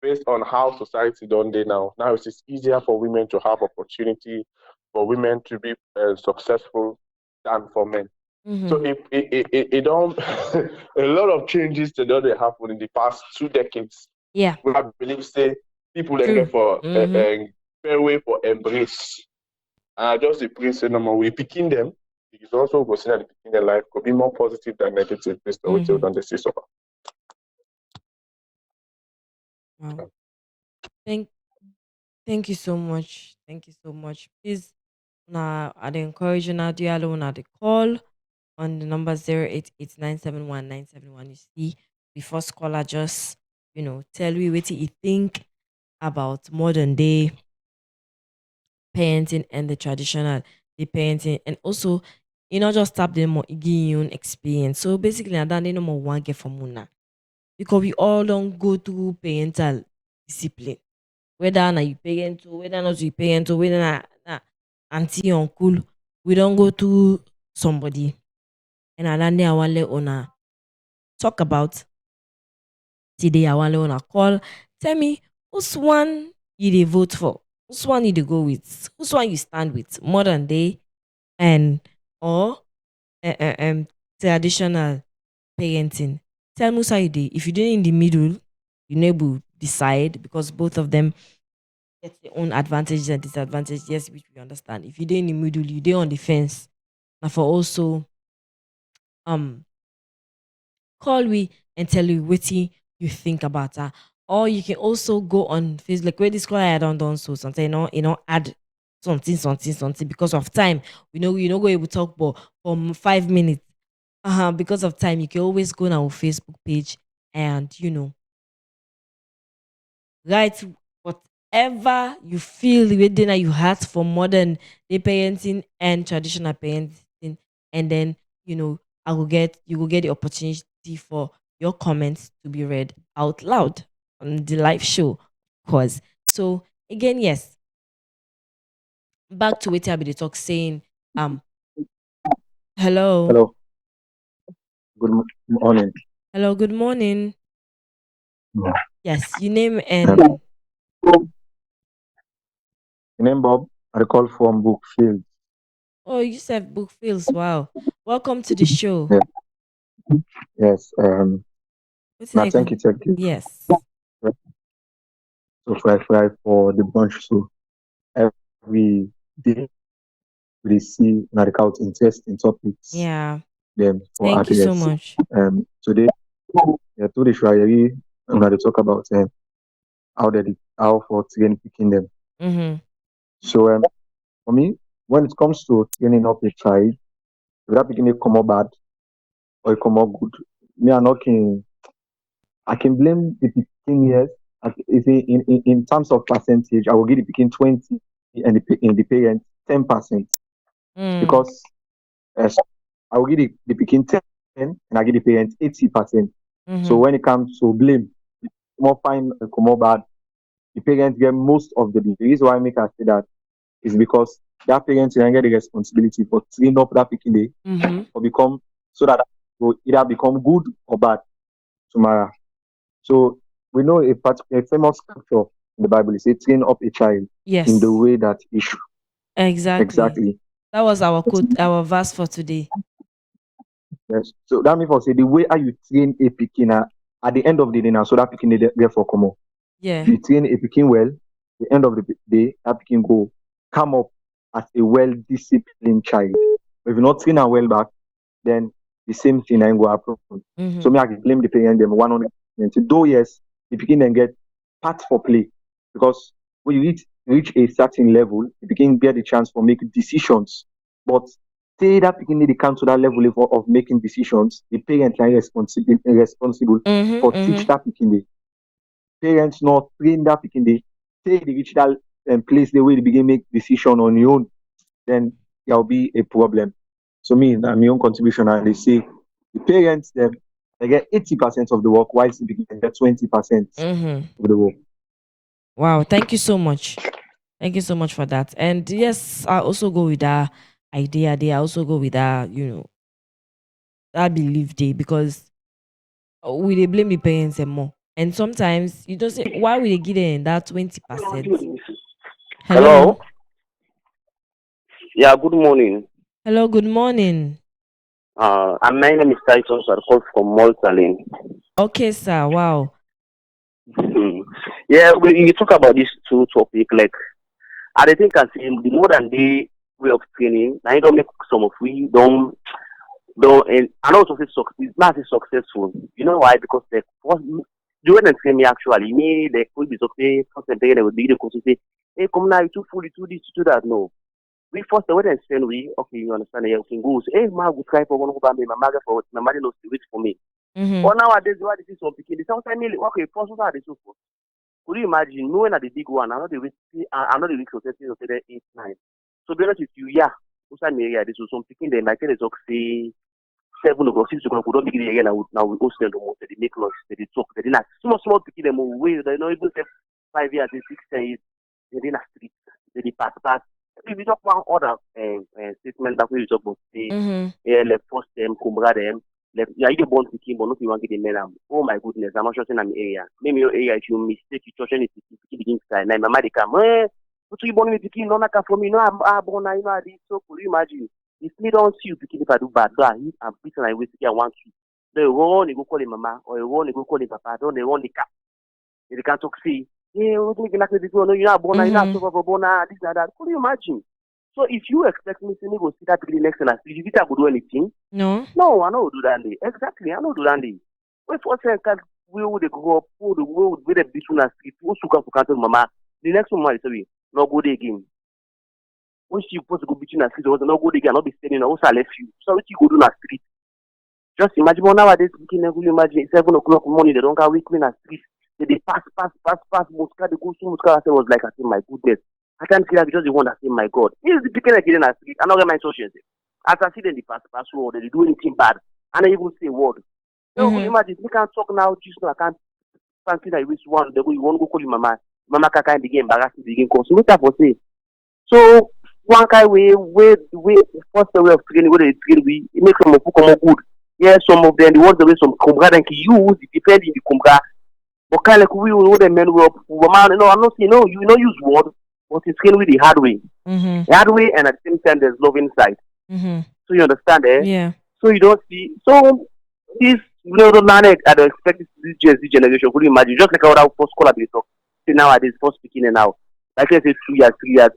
Speaker 2: Based on how society done they now. Now it is easier for women to have opportunity, for women to be successful than for men. So
Speaker 1: Mm-hmm.
Speaker 2: it don't a lot of changes that they happen in the past 2 decades.
Speaker 1: Yeah.
Speaker 2: We I believe say people and
Speaker 1: True.
Speaker 2: therefore
Speaker 1: Mm-hmm.
Speaker 2: fairway for embrace. And I just the pray say no more we picking them. It's also consider the picking their life could be more positive than negative based on what you
Speaker 1: Mm-hmm.
Speaker 2: done the see so far.
Speaker 1: Wow. Thank thank you so much. Thank you so much. Please now I'd encourage you now do you alone the call on the number 0889719711. You see the first caller just, tell me what you think about modern day parenting and the traditional the parenting and also not just tap them more give you own experience. So basically I don't know more one get from Muna. Because we all don't go through parental discipline. Whether na you parent or whether not you parent or whether na auntie uncle, we don't go through somebody. And I don't know I want talk about today. I want to call. Tell me who's one you dey vote for? Who's one you dey go with? Who's one you stand with? Modern day and or uh, uh, um traditional parenting. Tell me how you dey. If you dey in the middle, you able decide because both of them get their own advantages and disadvantages. Yes, which we understand. If you dey in the middle, you dey on the fence. Now for also um call we and tell you what you think about that. Or you can also go on Facebook, like where this call I don't done so something, add something because of time. We know you know go able to talk but for 5 minutes. Because of time, you can always go on our Facebook page and write whatever you feel within that you had for modern day parenting and traditional parenting, and then I will get you will get the opportunity for your comments to be read out loud on the live show, of course. So again, yes, back to what I be the talk saying. Um, hello,
Speaker 3: Hello, morning.
Speaker 1: hello, good morning.
Speaker 3: Yeah.
Speaker 1: Yes, your name
Speaker 3: Yeah.
Speaker 1: and
Speaker 3: Your name Bob? I call from book field.
Speaker 1: Oh, you said book feels. Wow. Welcome to the show.
Speaker 3: Yeah. Yes.
Speaker 1: What's
Speaker 3: Now
Speaker 1: in
Speaker 3: thank you, thank you.
Speaker 1: Yes.
Speaker 3: So for the bunch. So every day we see medical interesting topics
Speaker 1: Yeah.
Speaker 3: them for
Speaker 1: Thank you so
Speaker 3: others.
Speaker 1: much.
Speaker 3: Today, yeah, today show we going to talk about how for training picking them.
Speaker 1: Mm-hmm.
Speaker 3: So for me, when it comes to training up a child, without picking it come out bad or it come out good, me I'm not can I can blame the picking yes. If in terms of percentage, I will give the picking 20 and the parent 10%
Speaker 1: Mm.
Speaker 3: because I will give the picking 10 and I give the parent 80%. So
Speaker 1: Mm-hmm.
Speaker 3: when it comes to blame, more fine come out bad, the parents get most of the blame. The reason why I make us say that is because that parent will get the responsibility for training up that picking day
Speaker 1: Mm-hmm.
Speaker 3: or become so that will either become good or bad tomorrow. So we know a famous scripture in the Bible is say train up a child in the
Speaker 1: Yes.
Speaker 3: way that he should.
Speaker 1: Exactly.
Speaker 3: Exactly.
Speaker 1: That was our quote, our verse for today.
Speaker 3: Yes. So that means for say the way how you train a picking at the end of the day now, so that picking therefore come up. If
Speaker 1: Yeah.
Speaker 3: you train a picking well, the end of the day, that picking go come up as a well disciplined child. But if you not train her well back, then the same thing ain't go happen. So
Speaker 1: Mm-hmm.
Speaker 3: me I can blame the parent them 100%. Though yes, the picking then get part for play because when you reach a certain level, the picking get the chance for making decisions. But say that picking they come to that level of making decisions, the parents are responsible
Speaker 1: Mm-hmm.
Speaker 3: for teach
Speaker 1: Mm-hmm.
Speaker 3: that picking parents not train that picking they say they reach that place the way they begin make decision on your own, then there'll be a problem. So me, that my own contribution, and they say the parents them they get 80% of the work, whilst the beginning get 20%
Speaker 1: Mm-hmm.
Speaker 3: of the work.
Speaker 1: Wow. Thank you so much. Thank you so much for that. And yes, I also go with that idea there. I also go with that, that belief day because we they blame the parents and more. And sometimes you just say, why would they give them that 20%? Hello.
Speaker 4: Hello. Yeah, good morning.
Speaker 1: Hello, good morning.
Speaker 4: My name is Titus. I call from Malta.
Speaker 1: Okay, sir. Wow.
Speaker 4: Yeah, we talk about this two topic. Like, I think I see the modern day way of training. I don't make some of we don't and I also say it's not say successful. You know why? Because like first the way they train me actually, me like will be okay. First and they would be the coach say, hey, come now, you too full, you too this, you too that. No, we first the way they train we okay, you understand? Yeah, we can go. Say, hey, ma, we try for one over me, my mother for my mother knows to wait for me.
Speaker 1: Mm-hmm.
Speaker 4: But nowadays, why this is so picking? The sometimes okay, first what are they so for? Could you imagine knowing at the big one? I'm not the week. I'm not the week of 8, 9. So be honest with you, yeah. Outside me, yeah, this was some picking them. Like they talk say 7 o'clock, 6 o'clock. We don't begin again. Now we host them the most. They make noise. They talk. They not small picking them away. They not even say 5 years, 6 10 years. They not street. They pass. If you talk one other statement that we talk about say,
Speaker 1: Mm-hmm.
Speaker 4: yeah, like first them, cumbra them. Like, yeah, you born picking, but not you want to get the men. Oh my goodness, I'm not sure in an area. Maybe your area, if you mistake, you touch anything, you begin to cry. Now, my mother come, what you born with picking? No, not for me. No, I'm born. I know this. So, could you imagine? If me don't see you picking, if I do bad, do I hit and beat and I wait to get one two. They run, they go call him mama, or they run, they go call him papa. Don't they run the car? They can't talk see. Yeah, what do you like this one? No, you're not born. You're not
Speaker 1: Mm-hmm.
Speaker 4: so for born. This and that. Could you imagine? So, if you expect me to go see that really next and I see if I could do anything.
Speaker 1: No.
Speaker 4: No, I know do that. Exactly, I know do that. When first time we would go up, we would with a bit on a street, we suka for cancel mama. The next one is sorry, no go there again. When she supposed to go between a street, was no go there again, not be standing, also I left you. So what you go do na street? Just imagine well, nowadays we can never imagine 7 o'clock morning, they don't go wake me in a street. They pass, Mosca, they go so Mosca. I was like, I say, my goodness. I can't see that because the one that say, my God. This is the picking again in a street. I don't get my social. As I see them, they pass road, they do anything bad. And I even say word. So could you
Speaker 1: Mm-hmm.
Speaker 4: imagine? We can't talk now, just now, I can't fancy that you wish one, they go, you want to go call your mama. Mama can't begin embarrassing, begin call. So what I for say? So one kind way, first way of training, where they train, it makes some of them come good. Yeah, some of them, the ones the way some kumbra, then can use, it depends on the kumbra. But kind of like we know the men were man, no, I'm not saying no, you know use word, but it's train with the hard way.
Speaker 1: Mm-hmm.
Speaker 4: The hard way, and at the same time, there's love inside.
Speaker 1: Mm-hmm.
Speaker 4: So you understand, eh?
Speaker 1: Yeah.
Speaker 4: So you don't see. So this, the man, I don't expect this Gen Z generation. Could you imagine? Just like our first scholar they talk. See nowadays, first speaking and now, like let's say 2 years, 3 years.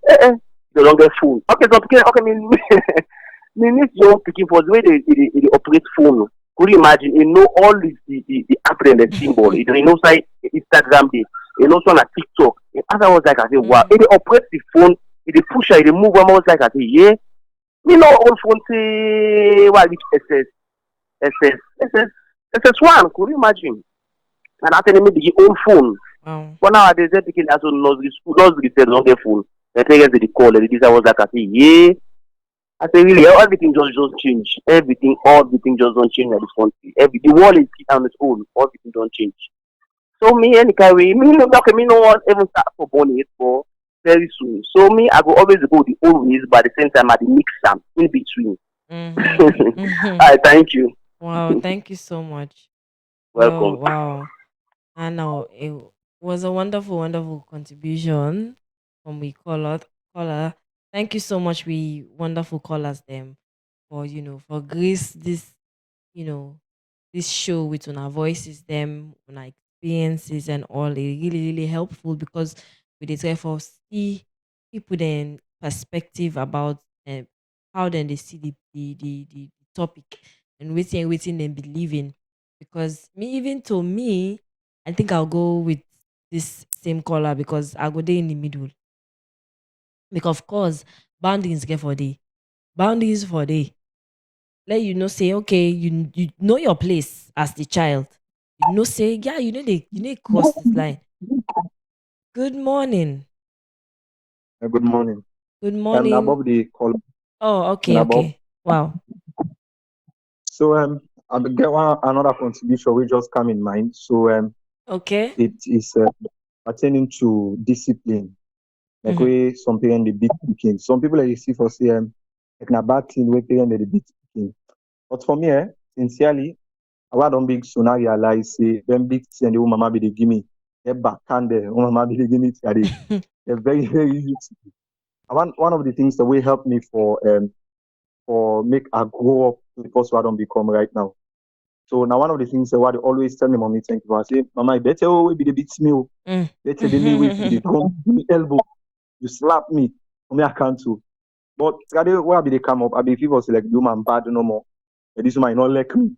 Speaker 4: They don't get phone. Okay, so okay, me need your picking for the way they operate phone. Could you imagine? You know all the app and the symbol. You know, say Instagram, you know, on a TikTok. As I was like, I say, wow.
Speaker 1: Mm-hmm.
Speaker 4: It operates the phone. It push it, it move. I was like, I say, yeah. Me know all phone say what which SS1. Could you imagine? And after me the own phone.
Speaker 1: Wow.
Speaker 4: But nowadays they taking as nursery school, nursery said don't get phone. The parents they call it. This I was like, I say, yeah. I say really, everything just change. Everything just don't change at this country. The world is on its own. Everything don't change. So me any kind way, me no okay, me no want even start for born it for very soon. So me I go always go the old ways, but at the same time I dey mix them in between.
Speaker 1: Mm-hmm. Mm-hmm.
Speaker 4: I thank you.
Speaker 1: Wow. Thank you so much.
Speaker 4: Welcome.
Speaker 1: Well, wow. I know it was a wonderful, wonderful contribution from we caller. Thank you so much, we wonderful callers them for for grace this you know this show with on our voices, them on our experiences and all. It really, really helpful because we dey therefore see people then perspective about how then they see the topic and waiting them believe in. Because me even to me, I think I'll go with this same color because I go there in the middle. Because of course, boundaries get for day. Boundaries for day. Let you know say, okay, you know your place as the child. You know say, yeah, you know they cross this line. Good morning.
Speaker 3: Good morning.
Speaker 1: Good
Speaker 3: Now
Speaker 1: morning.
Speaker 3: Bob the call.
Speaker 1: Oh, okay,
Speaker 3: Now Bob.
Speaker 1: okay. Wow.
Speaker 3: So I get one another contribution which just come in mind. So
Speaker 1: Okay.
Speaker 3: it is pertaining to discipline. Like
Speaker 1: Mm-hmm.
Speaker 3: way some parents they beat pikin. Some people like you see for say like na bad thing where parents they beat pikin. But for me, sincerely, I don't big soon I realize say them big thing the mama be they give me. They backhand there, mama be they give me today. They're very, very easy. One of the things that will help me for make I grow up to the person I don't become right now. So now one of the things that what they always tell me, mommy, thank you. I say, mama, you better always be the beat me.
Speaker 1: Mm.
Speaker 3: Better be me with the don't give me elbow. You slap me. For me, I can't too. But where be they come up? I be people say like you man bad no more. This man not like me.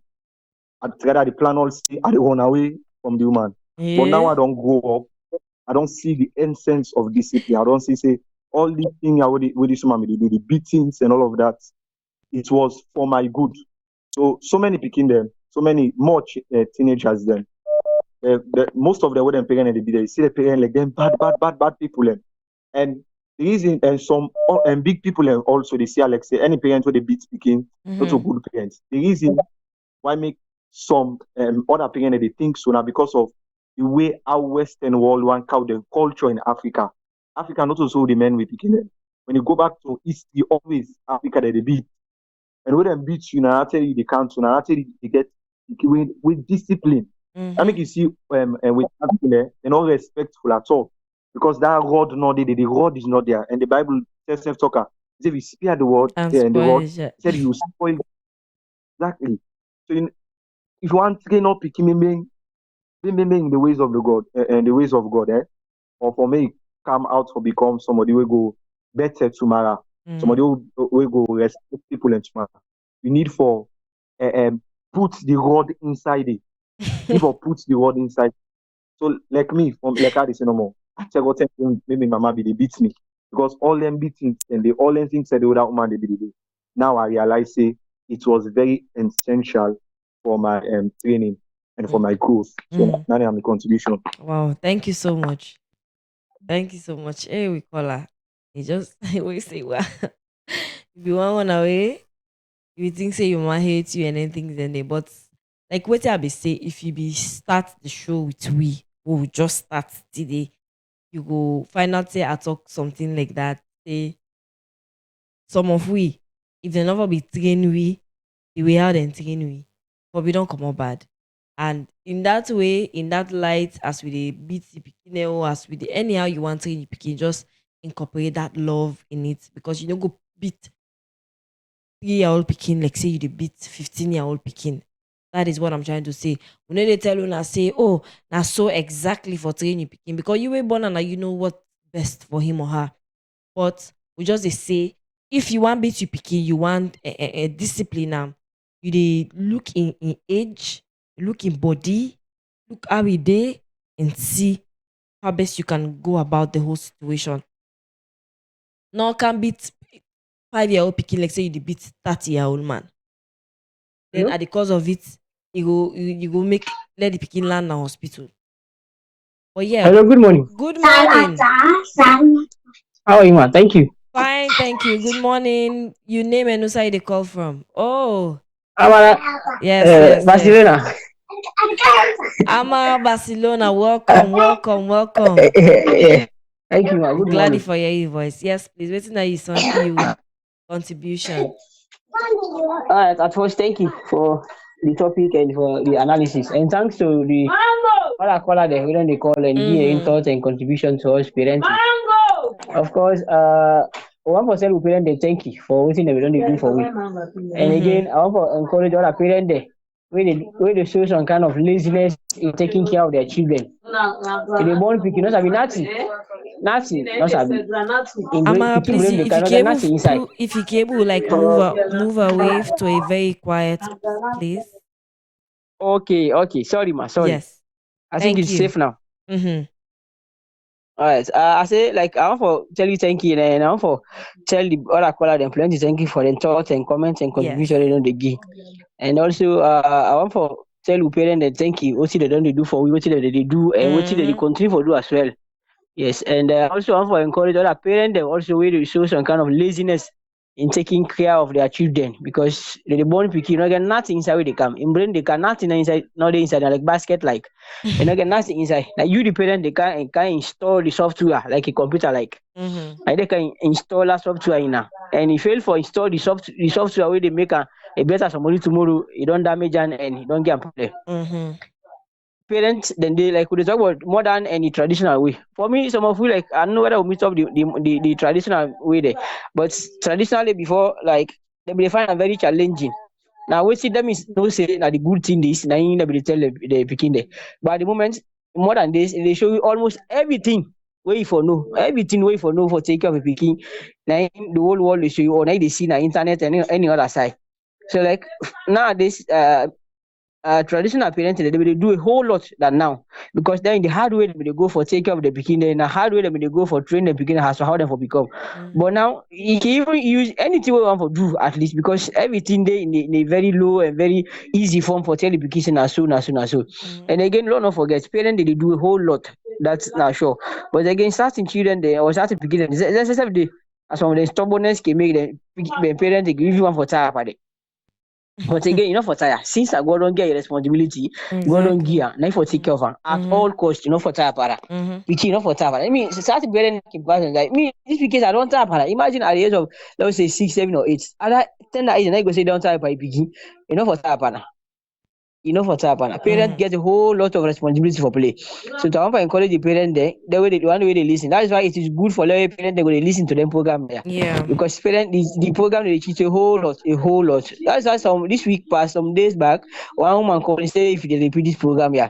Speaker 3: I together the plan all see I run away from the woman. But now
Speaker 1: Yeah.
Speaker 3: I don't grow up. I don't see the essence of discipline. I don't see say all these things with this woman they do, the beatings and all of that. It was for my good. So many picking them, so many more teenagers them. Most of them when them parents they be there, you see the parents like them bad people them. And the reason and some and big people them also they see like say any parent where they beat speaking, not a
Speaker 1: Mm-hmm.
Speaker 3: good parents. The reason why make some other parents they think so now because of the way our Western world want count the culture in Africa. Africa not also the men we picking them. When you go back to history, always Africa that they beat. And when them beat you, now I tell you they can't. So now I tell you they get with discipline. I
Speaker 1: Mm-hmm.
Speaker 3: make you see with discipline, they're not respectful at all because that rod not there. The rod is not there, and the Bible tells self talker. If you spear the word
Speaker 1: And
Speaker 3: and the
Speaker 1: spoil
Speaker 3: rod,
Speaker 1: the shit.
Speaker 3: he said you spoil exactly. So if you want to train up, picking me in the ways of the God and the ways of God, or for me come out for become somebody will go better tomorrow,
Speaker 1: Mm.
Speaker 3: somebody will go respect people and tomorrow. You need for put the rod inside it. Need for put the rod inside. So like me, from like I say no more. I tell what maybe mama be they beat me because all them beatings and they all them things said the other woman they be they do. Now I realize say it was very essential for my training and for
Speaker 1: Mm.
Speaker 3: my growth. So
Speaker 1: Mm.
Speaker 3: now I'm the contribution.
Speaker 1: Wow. Thank you so much. Thank you so much. Hey, we call her. You just we say well. If you want one away, you think say you might hate you and anything then they but like what I be say if you be start the show with we just start today, you go find out say I talk something like that. Say some of we, if they never be train we, the way how they train we, but we don't come out bad. And in that way, in that light, as we dey beat the pikin, or as we dey anyhow you want train the pikin, just incorporate that love in it, because you know go beat 3 year old picking like say you dey beat 15-year-old picking. That is what I'm trying to say. We know they tell una say, oh, now so exactly for training picking, because you were born and you know what best for him or her. But we just dey say, if you want beat you picking, you want a discipline am. You dey look in age, look in body, look how e dey, and see how best you can go about the whole situation. No can beat 5 year old picking like say you dey beat 30-year-old man. Then
Speaker 5: Hello?
Speaker 1: at the cause of it, you go make let the picking land na hospital. But yeah,
Speaker 5: Hello, good morning.
Speaker 1: good morning.
Speaker 5: How are you, man? Thank you.
Speaker 1: Fine, thank you. Good morning. You name and who side they call from? Oh,
Speaker 5: Amara,
Speaker 1: yes, yes, yes.
Speaker 5: Barcelona.
Speaker 1: Amara Barcelona, welcome, welcome, welcome.
Speaker 5: Yeah. Thank you, man.
Speaker 1: I'm
Speaker 5: Good
Speaker 1: glad
Speaker 5: morning.
Speaker 1: for your voice. Yes, please. Waiting that you son you contribution.
Speaker 5: All right, at first, thank you for the topic and for the analysis. And thanks to the other caller there, we don't they call and give your
Speaker 1: Mm-hmm.
Speaker 5: thoughts and contribution to us parenting. Of course, 1% will parent they thank you for everything that we don't do for we. And
Speaker 1: Mm-hmm.
Speaker 5: again, I want to encourage other parents there where they show some kind of laziness in taking care of their children. If they born pikin, no sabi nothing. Nothing, no sabi. In brain,
Speaker 1: Amara,
Speaker 5: pikin
Speaker 1: please,
Speaker 5: brain they cannot get nothing inside.
Speaker 1: if you cable like move away to a very quiet place.
Speaker 5: Okay, okay. Sorry, ma. Sorry.
Speaker 1: Yes.
Speaker 5: I think
Speaker 1: Thank
Speaker 5: it's
Speaker 1: you.
Speaker 5: safe now.
Speaker 1: Mm-hmm.
Speaker 5: All right. I say like I want for tell you thank you, and I want for tell the other caller them plenty thank you for the thoughts and comments and
Speaker 1: Yes.
Speaker 5: contribution they don't they give. And also I want for tell you parents that thank you. What they don't they do for we, what they do, and what they
Speaker 1: Mm-hmm.
Speaker 5: continue for do as well. Yes, and also I want to encourage other parents them also where they show some kind of laziness in taking care of their children because they born pikin, you know, get nothing inside where they come. In brain they can nothing inside, not they inside like basket like you know get nothing inside. Like you the parent they can install the software like a computer
Speaker 1: Mm-hmm.
Speaker 5: like they can install a software in now. And if fail for install the software where they make a better somebody tomorrow, you don't damage and you don't get a problem.
Speaker 1: Mm-hmm.
Speaker 5: Parents then they like we dey talk about modern and the traditional way. For me, some of you like I don't know whether we meet up the traditional way there, but traditionally before like they find it very challenging. Now we see them is no say that the good thing is now you never tell the picking there. But at the moment, modern days they show you almost everything way for know everything way for know for take care of a picking. Now the whole world they show you or now they see na internet and any other side. So like nowadays traditional parenting they will do a whole lot than now because then the hard way they will go for take care of the beginning and the hard way they will go for train the beginner has to how them for become. But
Speaker 1: Mm-hmm.
Speaker 5: now you can even use anything we want to do at least because everything they in a very low and very easy form for tell the beginning as soon.
Speaker 1: Mm-hmm.
Speaker 5: And again, don't forget parents they do a whole lot. That's not sure. But again, starting children they or starting beginning, let's say the as some of the stubbornness can make the parents they give you one for time but again, you know for tire. Since I go don't get a responsibility, go don't
Speaker 1: Exactly.
Speaker 5: gear, now for take care of am at
Speaker 1: Mm-hmm.
Speaker 5: all cost, you know for tire para.
Speaker 1: Mm-hmm.
Speaker 5: Which you know for tire para. I mean, start bearing person like me, this because I don't tire para. Imagine at the age of let's say 6, 7 or 8. At that 10 that age, and I go say don't tire para begin, you know for tire para. You know for tap and parents
Speaker 1: Mm-hmm.
Speaker 5: get a whole lot of responsibility for play. So to encourage the parent there, the one way they listen. That is why it is good for the parent they go they listen to them program there.
Speaker 1: Yeah.
Speaker 5: Because parent the program they teach a whole lot, a whole lot. That's why some this week past some days back, one woman called and say if they repeat this program, yeah.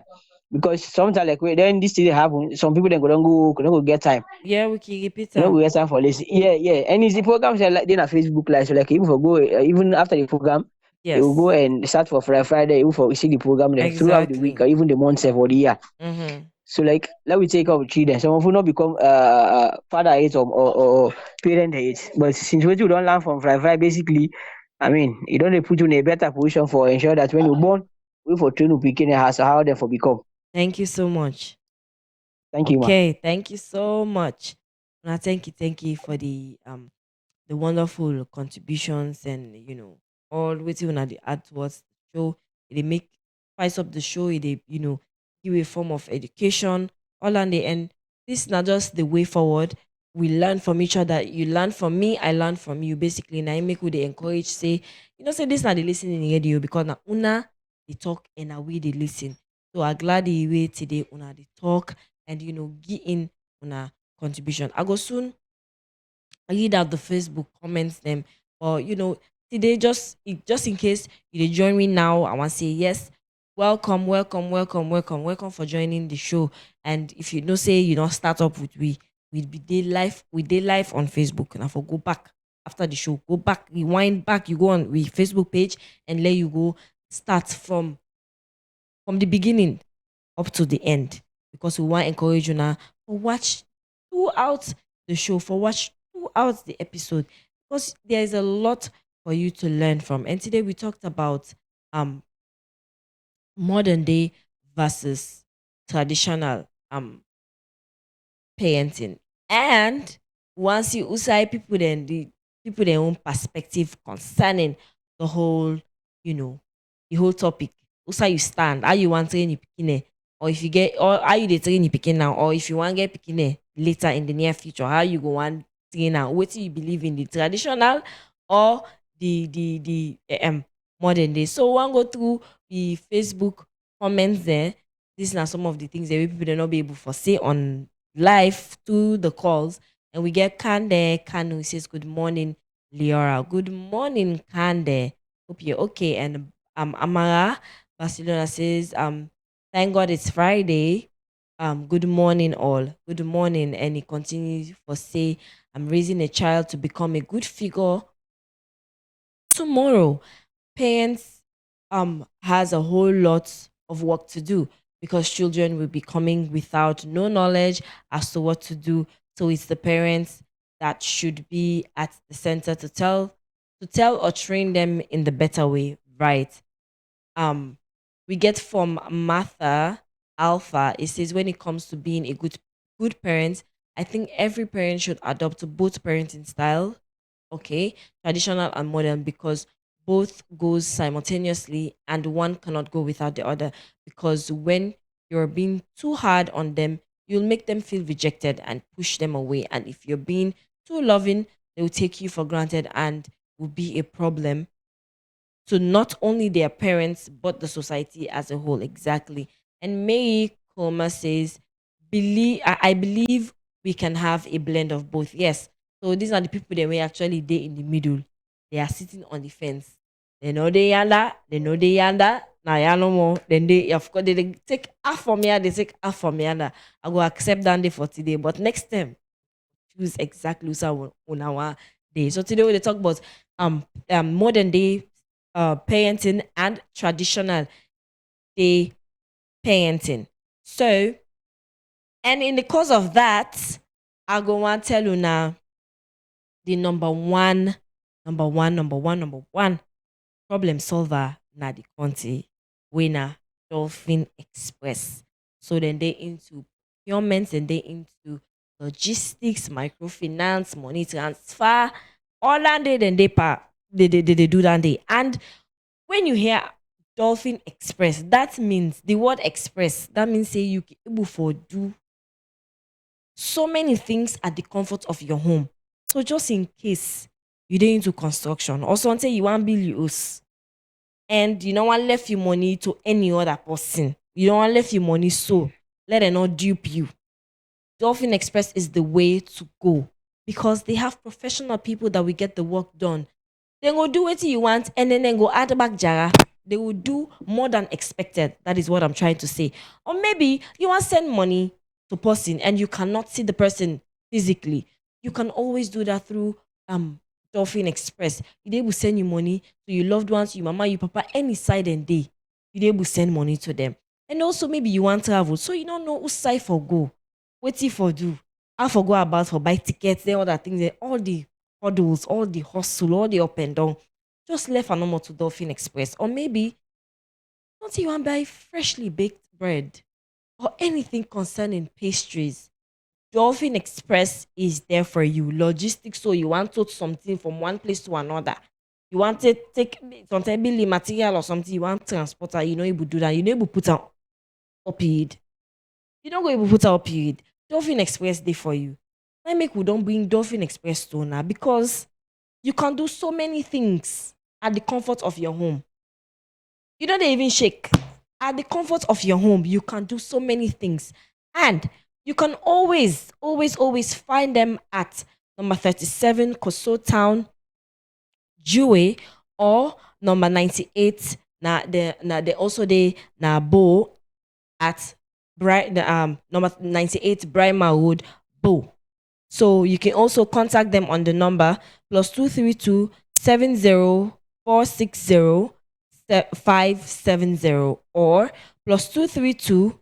Speaker 5: Because sometimes like then this thing happen, some people then go don't go get time.
Speaker 1: Yeah, we can repeat
Speaker 5: You know,
Speaker 1: them.
Speaker 5: we get time for listen. Yeah, yeah. And it's the programs like then a Facebook live. So like even for go even after the program, you will go
Speaker 1: Yes.
Speaker 5: and start for Friday, even for see the program there throughout the week
Speaker 1: Exactly.
Speaker 5: or even the month or the year.
Speaker 1: Mm-hmm.
Speaker 5: So like let we take up children. Some of you not become father age or parent age. But since what you don't learn from Friday, basically, I mean, you don't put you in a better position for ensure that when you born, we for train to begin has how they for become.
Speaker 1: Thank you so much.
Speaker 5: Thank you, ma.
Speaker 1: Okay, thank you so much. And I thank you for the wonderful contributions and all waiting on the add towards the show. They make spice up the show. They give a form of education. All on the end. This is not just the way forward. We learn from each other. You learn from me. I learn from you. Basically, now I make who they encourage say say this not the listening in radio because now una they talk and now we they listen. So I'm glad the way today una they talk and give in una contribution. I go soon read out the Facebook comments them. Or today just in case you dey join me now, I want to say yes. Welcome, welcome, welcome, welcome, welcome for joining the show. And if you know say you don't start up with we day live on Facebook. And I for go back after the show, go back, rewind back, you go on we Facebook page and let you go start from the beginning up to the end, because we want to encourage you now for watch throughout the show, for watch throughout the episode, because there is a lot for you to learn from. And today we talked about um modern day versus traditional parenting. And once you usai people then the people their own perspective concerning the whole, you know, the whole topic. Usa you stand, how you want train your pikine, or if you get or how you dey train your pikin now, or if you want get pikine later in the near future, how you go want train now? What you believe in, the traditional or the modern day? So one go through the Facebook comments there. These are some of the things that we people will not be able to say on live through the calls. And we get Kande Kanu says, good morning, Leora. Good morning, Kande. Hope you're okay. And Amara Barcelona says, thank God it's Friday. Good morning, all. Good morning. And he continues for say, I'm raising a child to become a good figure tomorrow. Parents has a whole lot of work to do, because children will be coming without no knowledge as to what to do. So it's the parents that should be at the center to tell or train them in the better way, right? We get from Martha Alpha. It says, when it comes to being a good parent, I think every parent should adopt both parenting style, okay, traditional and modern, because both goes simultaneously and one cannot go without the other. Because when you're being too hard on them, you'll make them feel rejected and push them away. And if you're being too loving, they will take you for granted and will be a problem to not only their parents but the society as a whole. Exactly. And May Koma says, I believe we can have a blend of both. Yes. So these are the people that we actually date in the middle. They are sitting on the fence. They know they yanda, they know they yanda. Now ya no more. Then they of course they take half from here, they take half from yanda. I go accept that day for today. But next time, choose exactly who on our day. So today we talk about modern day parenting and traditional day parenting. So, and in the course of that, I go want tell you now the number one problem solver na the country winner Dolphin Express. So then they into procurement and they into logistics, microfinance, money transfer, all that day then they do that day. And when you hear Dolphin Express, that means the word express, that means say you can able for do so many things at the comfort of your home. So just in case you dey into construction or something you want build your house and you don't want left your money to any other person. You don't want left your money so let them not dupe you. Dolphin Express is the way to go, because they have professional people that will get the work done. They go do what you want and then they go add back Jara. They will do more than expected. That is what I'm trying to say. Or maybe you want to send money to person and you cannot see the person physically. You can always do that through Dolphin Express. They will send you money to your loved ones, your mama, your papa, any side and day. You will send money to them. And also maybe you want travel, so you don't know who side for go. What if for do? I for go about for buy tickets, then all that things, then all the hurdles, all the hustle, all the up and down. Just left a number to Dolphin Express. Or maybe don't you want to buy freshly baked bread or anything concerning pastries. Dolphin Express is there for you. Logistics, so you want to something from one place to another. You want to take something, building material or something, you want transporter, you know able to do that. You know able to put an period. You don't go able to put out period. Dolphin Express day for you. I make we don't bring Dolphin Express to now, because you can do so many things at the comfort of your home. You don't even shake. At the comfort of your home, you can do so many things. And you can always, always, always find them at number 37 Koso Town, Jue, or number 98 na also they na Bo at number 98 Brima Road, Bo. So you can also contact them on the number +232 70 460 570 or +232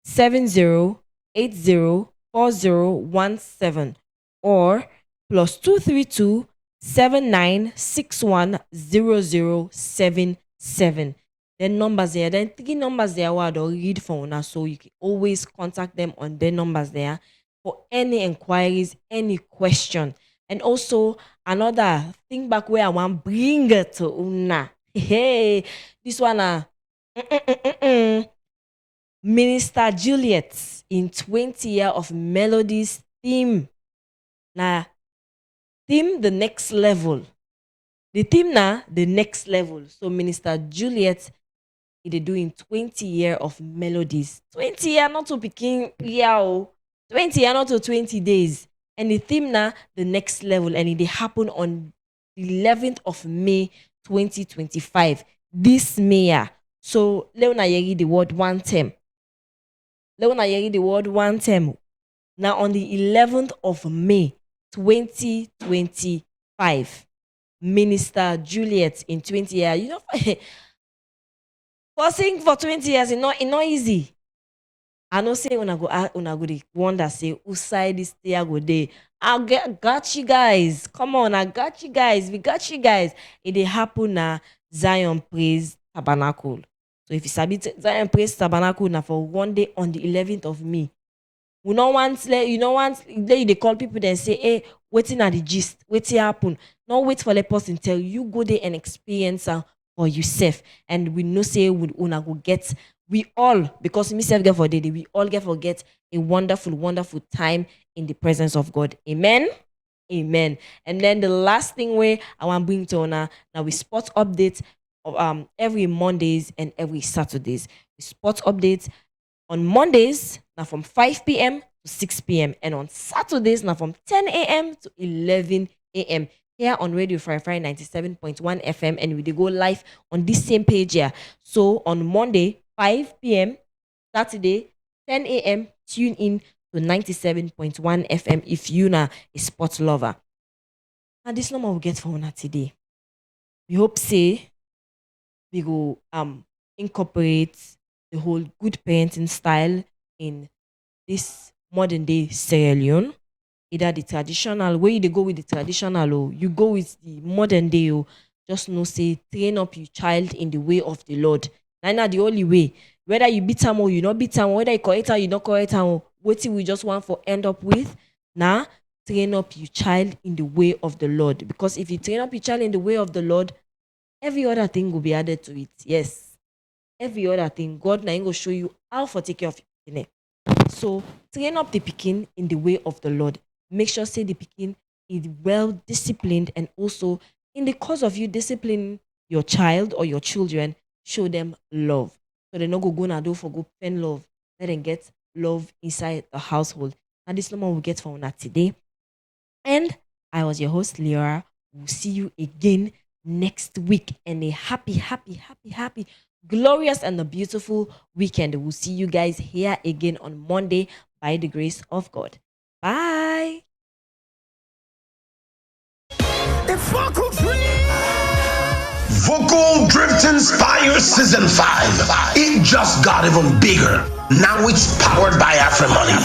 Speaker 1: 70 80 4017 or +232 79610077. Then numbers there, then 3 numbers there where I'll read for now, so you can always contact them on their numbers there for any inquiries, any question. And also another thing back where I want bring it to Una. Hey, this one Minister Juliet in 20 year of melodies theme. Now theme the next level. The theme now the next level. So Minister Juliet they doing 20 year of melodies. 20 year not to begin yeah. 20 year not to 20 days. And the theme now the next level, and it happen on 11th of May 2025. This May. So Leona Yeri the word one term. Leona Yeri the word one term. Now on the 11th of May 2025. Minister Juliet in 20 years. You know, for sing for 20 years, it's not easy. I know say una go the wonder say who side this day I go day. Got you guys. Come on, I got you guys. We got you guys. It happen na Zion Praise Tabernacle. So if you sabi Zion Praise Tabernacle na for one day on the 11th of May. We no want they call people then say, hey, waiting at the gist, waiting happen. Not wait for the person tell you go there and experience for yourself. And we know say we una go get we all, because myself get for day, we all get a wonderful, wonderful time in the presence of God. Amen. Amen. And then the last thing where I want to bring to now we spot updates of every Mondays and every Saturdays. We spot updates on Mondays now from 5 p.m. to 6 p.m. and on Saturdays now from 10 a.m. to 11 a.m. here on Radio Fry 97.1 FM, and we go live on this same page here. So on Monday 5 p.m. Saturday 10 a.m. tune in to 97.1 FM if you na a sports lover. And this number we get for una today. We hope say we go incorporate the whole good parenting style in this modern day Sierra Leone. Either the traditional, where you go with the traditional, or you go with the modern day, or just know say train up your child in the way of the Lord. Now the only way. Whether you beat them or you not beat them, whether you correct her, you not correct her, what we just want for end up with. Now train up your child in the way of the Lord. Because if you train up your child in the way of the Lord, every other thing will be added to it. Yes. Every other thing, God now will show you how to take care of your. So train up the pikin in the way of the Lord. Make sure say the pikin is well disciplined, and also in the course of you disciplining your child or your children, show them love. So they not go na do for go pen love. Let them get love inside the household. And this number we get from that today. And I was your host, Leora. We'll see you again next week, and a happy, glorious and a beautiful weekend. We'll see you guys here again on Monday by the grace of God. Bye.
Speaker 6: Vocal Drift Inspire Season 5. It just got even bigger. Now it's powered by AfriMoney.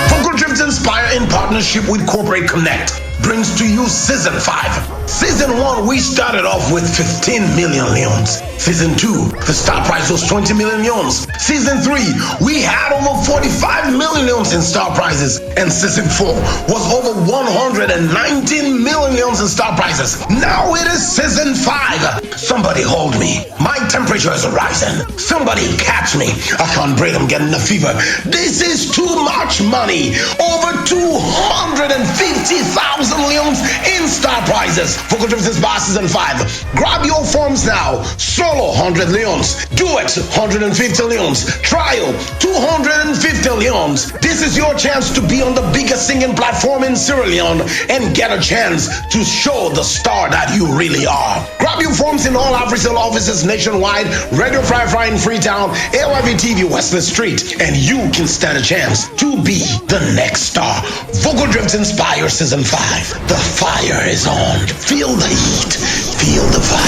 Speaker 6: Vocal Drift Inspire in partnership with Corporate Connect brings to you Season 5. Season 1, we started off with 15 million leons. Season 2, the star prize was 20 million leons. Season 3, we had over 45 million leons in star prizes. And Season 4 was over 119 million leons in star prizes. Now it is Season 5. Somebody hold me. My temperature is rising. Somebody catch me. I can't breathe, I'm getting a fever. This is too much money. Over 250,000 leons in star prizes. Vocal Drift Inspire Season 5. Grab your forms now. Solo 100 leons. Duet 150 leons. Trial 250 250 leons. This is your chance to be on the biggest singing platform in Sierra Leone and get a chance to show the star that you really are. Grab your forms in all AfriCell offices nationwide, Radio Fry in Freetown, AYV TV Wesley Street, and you can stand a chance to be the next star. Vocal Drift Inspire Season 5. The fire is on. Feel the heat. Feel the fire.